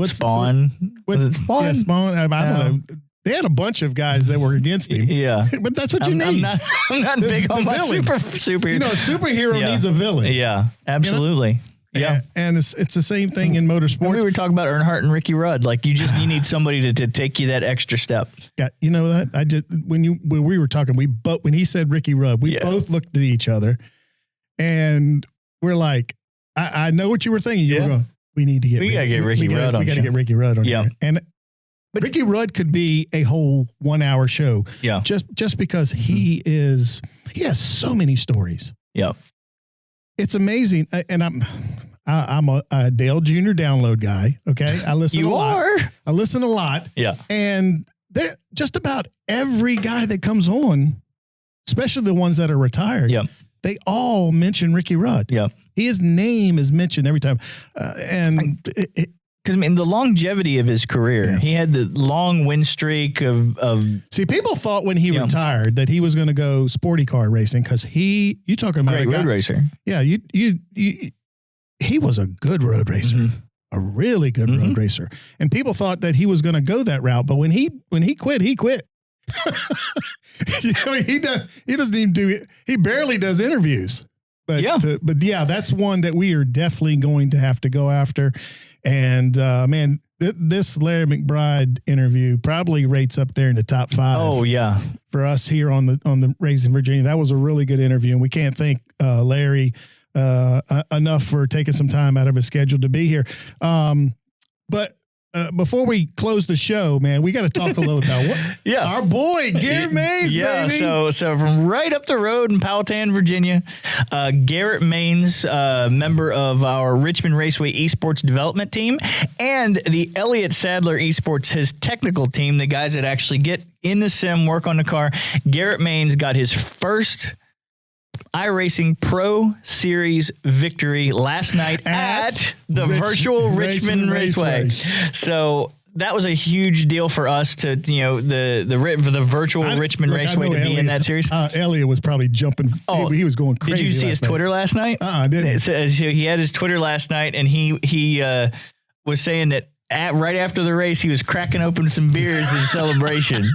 Spawn. Was it Spawn? Yeah, Spawn. I don't know. They had a bunch of guys that were against him. Yeah. But that's what you need. I'm not big on my superhero. A superhero needs a villain. Yeah, absolutely. Yeah. And it's the same thing in motorsports. And we were talking about Earnhardt and Ricky Rudd. Like you need somebody to take you that extra step. Yeah. You know that? When we were talking, when he said Ricky Rudd, we both looked at each other and we're like, I know what you were thinking. You were going, we need to get Ricky Rudd on. We got to get Ricky Rudd on. Yeah. But Ricky Rudd could be a whole 1 hour show. Yeah. Just because he has so many stories. Yeah. It's amazing. And I'm a Dale Jr. download guy. Okay. I listen a lot. I listen a lot. Yeah. And just about every guy that comes on, especially the ones that are retired. Yeah. They all mention Ricky Rudd. Yeah. His name is mentioned every time. Because the longevity of his career, he had the long win streak of. See, people thought when he retired that he was going to go sporty car racing because you talking about great road racer. Yeah, he was a good road racer, a really good road racer, and people thought that he was going to go that route. But when he quit, he quit. He doesn't even do it. He barely does interviews. But that's one that we are definitely going to have to go after. And this Larry McBride interview probably rates up there in the top 5. Oh yeah, for us here on the Raising Virginia. That was a really good interview, and we can't thank Larry enough for taking some time out of his schedule to be here. But before we close the show, man, we got to talk a little about our boy Garrett Maines, baby. So from right up the road in Powhatan, Virginia, Garrett Maines, member of our Richmond Raceway Esports development team, and the Elliott Sadler Esports, his technical team, the guys that actually get in the sim, work on the car. Garrett Maines got his first iRacing Pro Series victory last night at the virtual Richmond Raceway. So that was a huge deal for us to, for the virtual Richmond Raceway to be in that series. Elliot was probably jumping. Oh, he was going crazy. Did you see his Twitter last night? I didn't. So he had his Twitter last night, and he was saying that right after the race, he was cracking open some beers in celebration.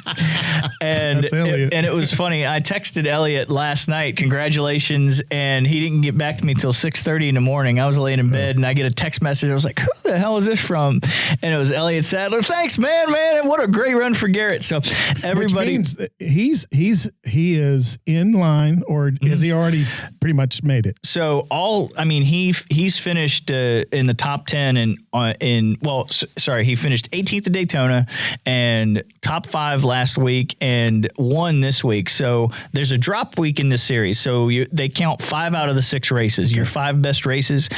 And it was funny. I texted Elliot last night, congratulations, and he didn't get back to me till 6:30 in the morning. I was laying in bed, and I get a text message. I was like, who who the hell is this from? And it was Elliott Sadler. Thanks, man. And what a great run for Garrett. So everybody, which means he is in line, or has he already pretty much made it? So he's finished in the top 10 he finished 18th at Daytona and top 5 last week and won this week. So there's a drop week in this series. So they count 5 out of the 6 races, your 5 best races.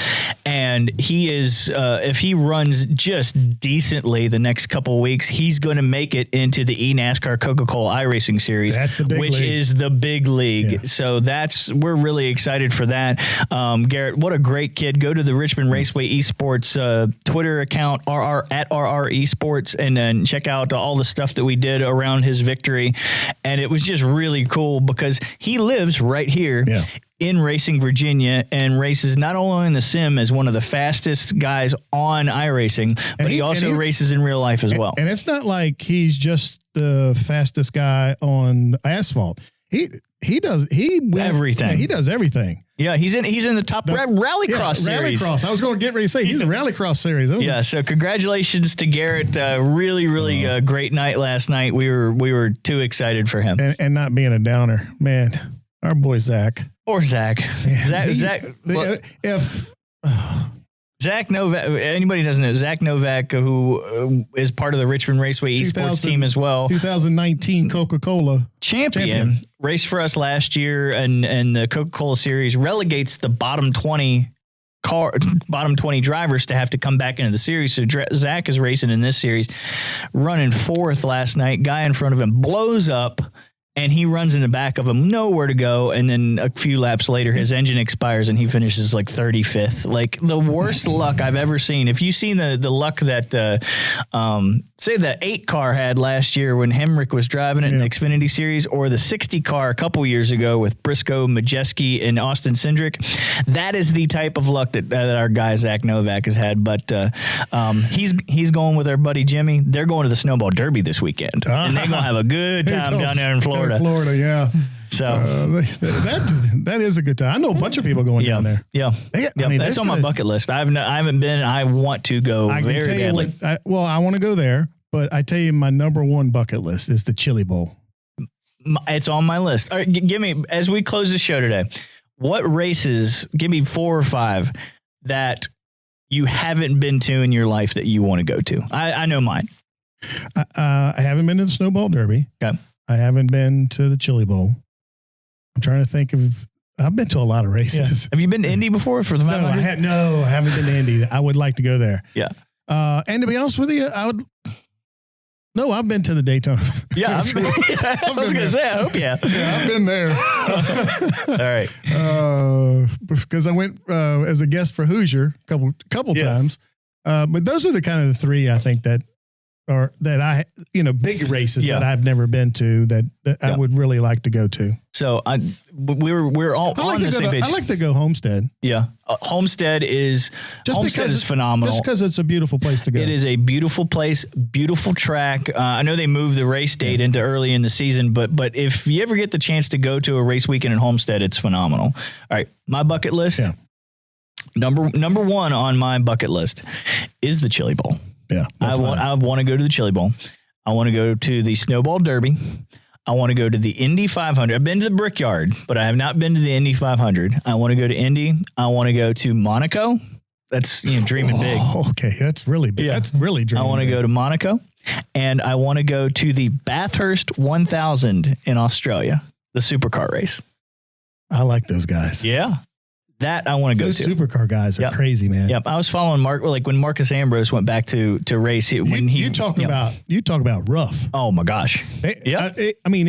And he is, if he runs just decently the next couple of weeks, he's going to make it into the eNASCAR Coca-Cola iRacing Series, that's the big which league. Is the big league. Yeah. So we're really excited for that. Garrett, what a great kid. Go to the Richmond Raceway Esports Twitter account, at RR Esports, and then check out all the stuff that we did around his victory. And it was just really cool because he lives right here. Yeah. In Racing Virginia, and races not only in the sim as one of the fastest guys on iRacing, but he also races in real life as well. And it's not like he's just the fastest guy on asphalt. He does everything. Yeah, he does everything. Yeah, he's in the top Rallycross series. Rallycross. I was going to get ready to say he's in Rallycross series. Yeah, so congratulations to Garrett. Really great night last night. We were too excited for him. And not being a downer, man. Our boy Zach. Or Zach. Yeah, Zach Novak, anybody doesn't know, Zach Novak, who is part of the Richmond Raceway Esports team as well. 2019 Coca-Cola champion. Raced for us last year, and the Coca-Cola series relegates the bottom 20 drivers to have to come back into the series. So Zach is racing in this series, running 4th last night. Guy in front of him blows up, and he runs in the back of him, nowhere to go. And then a few laps later, his engine expires and he finishes like 35th. Like the worst luck I've ever seen. If you've seen the luck that, say the 8 car had last year when Hemrick was driving it in the Xfinity Series, or the 60 car a couple years ago with Briscoe, Majeski, and Austin Cindric, that is the type of luck that our guy Zach Novak has had. But he's going with our buddy Jimmy. They're going to the Snowball Derby this weekend, and they're going to have a good time down there in Florida. Florida, yeah. So that is a good time. I know a bunch of people going down there. Yeah, I mean, that's on my bucket list. I haven't been. I want to go very badly. I want to go there, but I tell you, my number 1 bucket list is the Chili Bowl. It's on my list. All right, give me, as we close the show today, what races? Give me 4 or 5 that you haven't been to in your life that you want to go to. I know mine. I haven't been to the Snowball Derby. Okay. I haven't been to the Chili Bowl. I'm trying to think of. I've been to a lot of races. Yeah. Have you been to Indy before for the 500? I haven't been to Indy. I would like to go there. Yeah. And to be honest with you, I've been to the Daytona. Yeah. I was going to say, I hope Yeah, I've been there. All right. Because I went as a guest for Hoosier a couple times. But those are the kind of the 3 I think that I, big races that I've never been to that I would really like to go to. So we're all on the same page. I like to go Homestead. Yeah. Homestead is phenomenal. Just because it's a beautiful place to go. It is a beautiful place, beautiful track. I know they moved the race date into early in the season, but if you ever get the chance to go to a race weekend in Homestead, it's phenomenal. All right. My bucket list. Yeah. Number 1 on my bucket list is the Chili Bowl. Yeah, I want to go to the Chili Bowl. I want to go to the Snowball Derby. I want to go to the Indy 500. I've been to the Brickyard, but I have not been to the Indy 500. I want to go to Indy. I want to go to Monaco. That's dreaming big. Okay, that's really big. Yeah. That's really dreaming. I want to go to Monaco, and I want to go to the Bathurst 1000 in Australia, the supercar race. I like those guys. Yeah. That I want to go Those to. Supercar guys are crazy, man. Yep. I was following Mark, like when Marcus Ambrose went back to race. You talk about rough. Oh my gosh. I mean,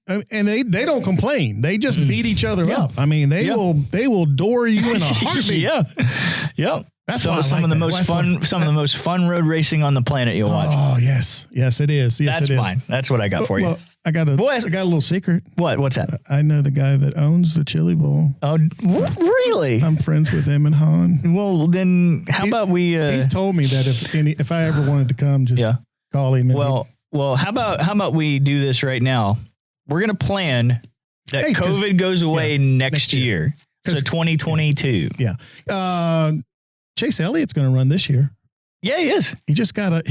and they don't complain. They just beat each other up. I mean, they will door you in a heartbeat. Yep. That's some of the most fun road racing on the planet you'll watch. Oh yes, it is. Yes, that's it is. Fine. That's what I got for you. I got a little secret. What's that? I know the guy that owns the Chili Bowl. Oh, really? I'm friends with him and Han. Well, then how about we? He's told me that if I ever wanted to come, just call him. Well, how about we do this right now? We're gonna plan that COVID goes away next year. So 2022. Yeah. Chase Elliott's going to run this year. Yeah, he is. He just got a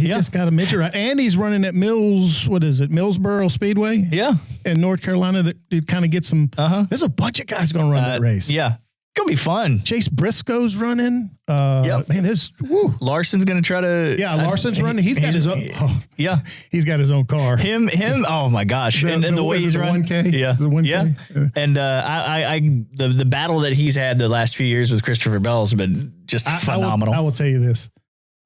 midget ride, and he's running at Millsboro Speedway? Yeah, in North Carolina. That kind of gets some. There's a bunch of guys going to run that race. Yeah, gonna be fun. Chase Briscoe's running. Man, Larson's gonna try to. Yeah, Larson's running. He's got his own. He's got his own car. Him. Oh my gosh! And the way he's running. 1K. Yeah, the 1K. Yeah. And the battle that he's had the last few years with Christopher Bell's been just phenomenal. I will tell you this.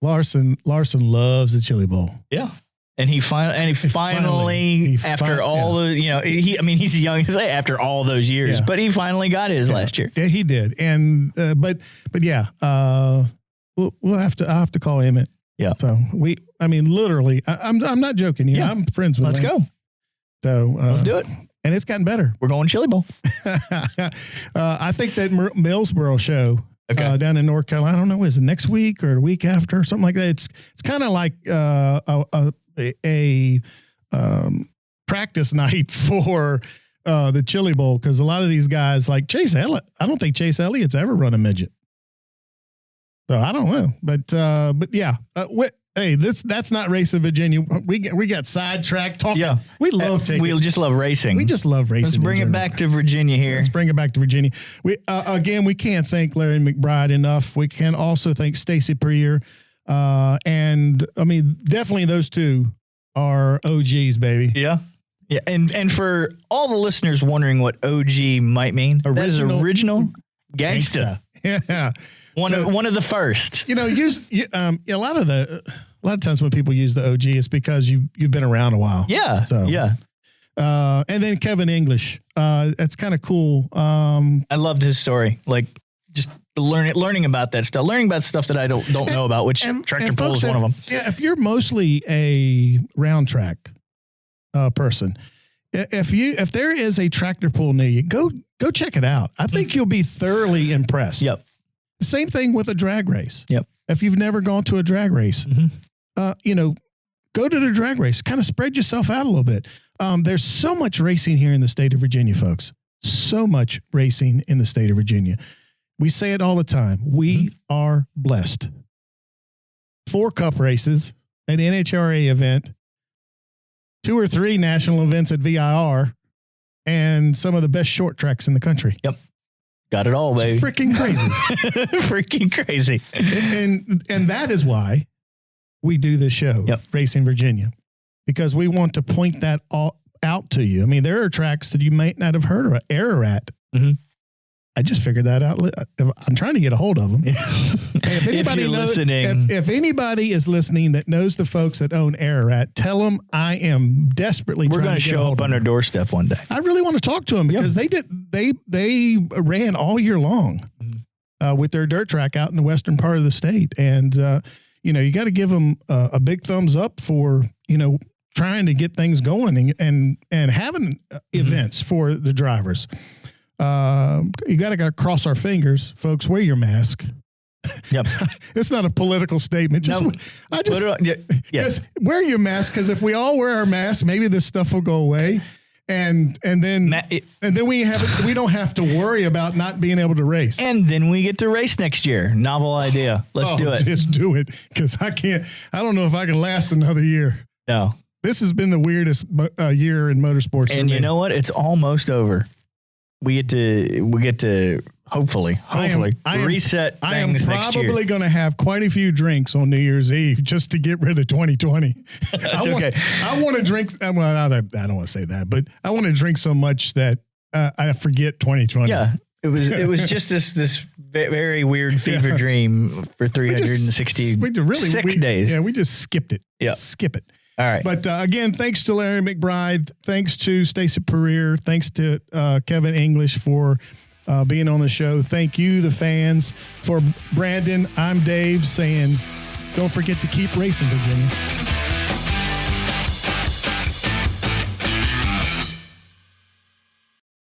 Larson loves the Chili Bowl. Yeah. And he finally after all the, he's young to say after all those years, but he finally got his last year. Yeah, he did. And, but yeah, I'll have to call Emmett. Yeah. So literally, I'm not joking here. Yeah. I'm friends with him. Let's go. So let's do it. And it's gotten better. We're going Chili Bowl. I think that Millsboro show, down in North Carolina, I don't know, is it next week or the week after or something like that? It's kind of like a practice night for the Chili Bowl, because a lot of these guys like Chase Elliott. I don't think Chase Elliott's ever run a midget, so I don't know. But yeah, hey, that's not Racing Virginia. We got sidetracked talking. Yeah, we just love racing. We just love racing. Let's bring it back to Virginia here. Let's bring it back to Virginia. We we can't thank Larry McBride enough. We can also thank Stacy Puryear. And definitely those two are OGs, baby. Yeah. Yeah. And for all the listeners wondering what OG might mean, that is original gangsta. Yeah. One of the first. A lot of times when people use the OG, it's because you've been around a while. Yeah. So yeah. And then Kevin English. That's kind of cool. I loved his story. Like just learning about that stuff, learning about stuff that I don't know about, which tractor pull is one of them. Yeah, if you're mostly a round track person, if there is a tractor pull near you, go check it out. I think you'll be thoroughly impressed. Yep. The same thing with a drag race. Yep. If you've never gone to a drag race, go to the drag race. Kind of spread yourself out a little bit. There's so much racing here in the state of Virginia, folks. So much racing in the state of Virginia. We say it all the time. We are blessed. 4 cup races, an NHRA event, 2 or 3 national events at VIR, and some of the best short tracks in the country. Yep. Got it all, baby. It's freaking crazy. Freaking crazy. And that is why we do this show, Racing Virginia, because we want to point that all out to you. There are tracks that you might not have heard of error at. Mm-hmm. I just figured that out. I'm trying to get a hold of them. Yeah. If anybody if anybody is listening that knows the folks that own Ararat, tell them I am desperately trying to get a hold of them. We're going to show up on their doorstep one day. I really want to talk to them because they ran all year long with their dirt track out in the western part of the state. And, you got to give them a big thumbs up for, trying to get things going and having events for the drivers. You got to cross our fingers, folks. Wear your mask. Yep. It's not a political statement. Just wear your mask, because if we all wear our masks, maybe this stuff will go away, and then we don't have to worry about not being able to race. And then we get to race next year. Novel idea. Let's do it. Let's do it, because I don't know if I can last another year. No. This has been the weirdest year in motorsports. And you know what? It's almost over. We get to hopefully reset things next year. I am probably going to have quite a few drinks on New Year's Eve just to get rid of 2020. I want to drink. Well, I don't want to say that, but I want to drink so much that I forget 2020. Yeah, it was just this very weird fever dream for 366 days. Yeah, we just skipped it. Yeah, skip it. All right. But again, thanks to Larry McBride. Thanks to Stacy Puryear. Thanks to Kevin English for being on the show. Thank you, the fans. For Brandon, I'm Dave saying, don't forget to keep racing, Virginia.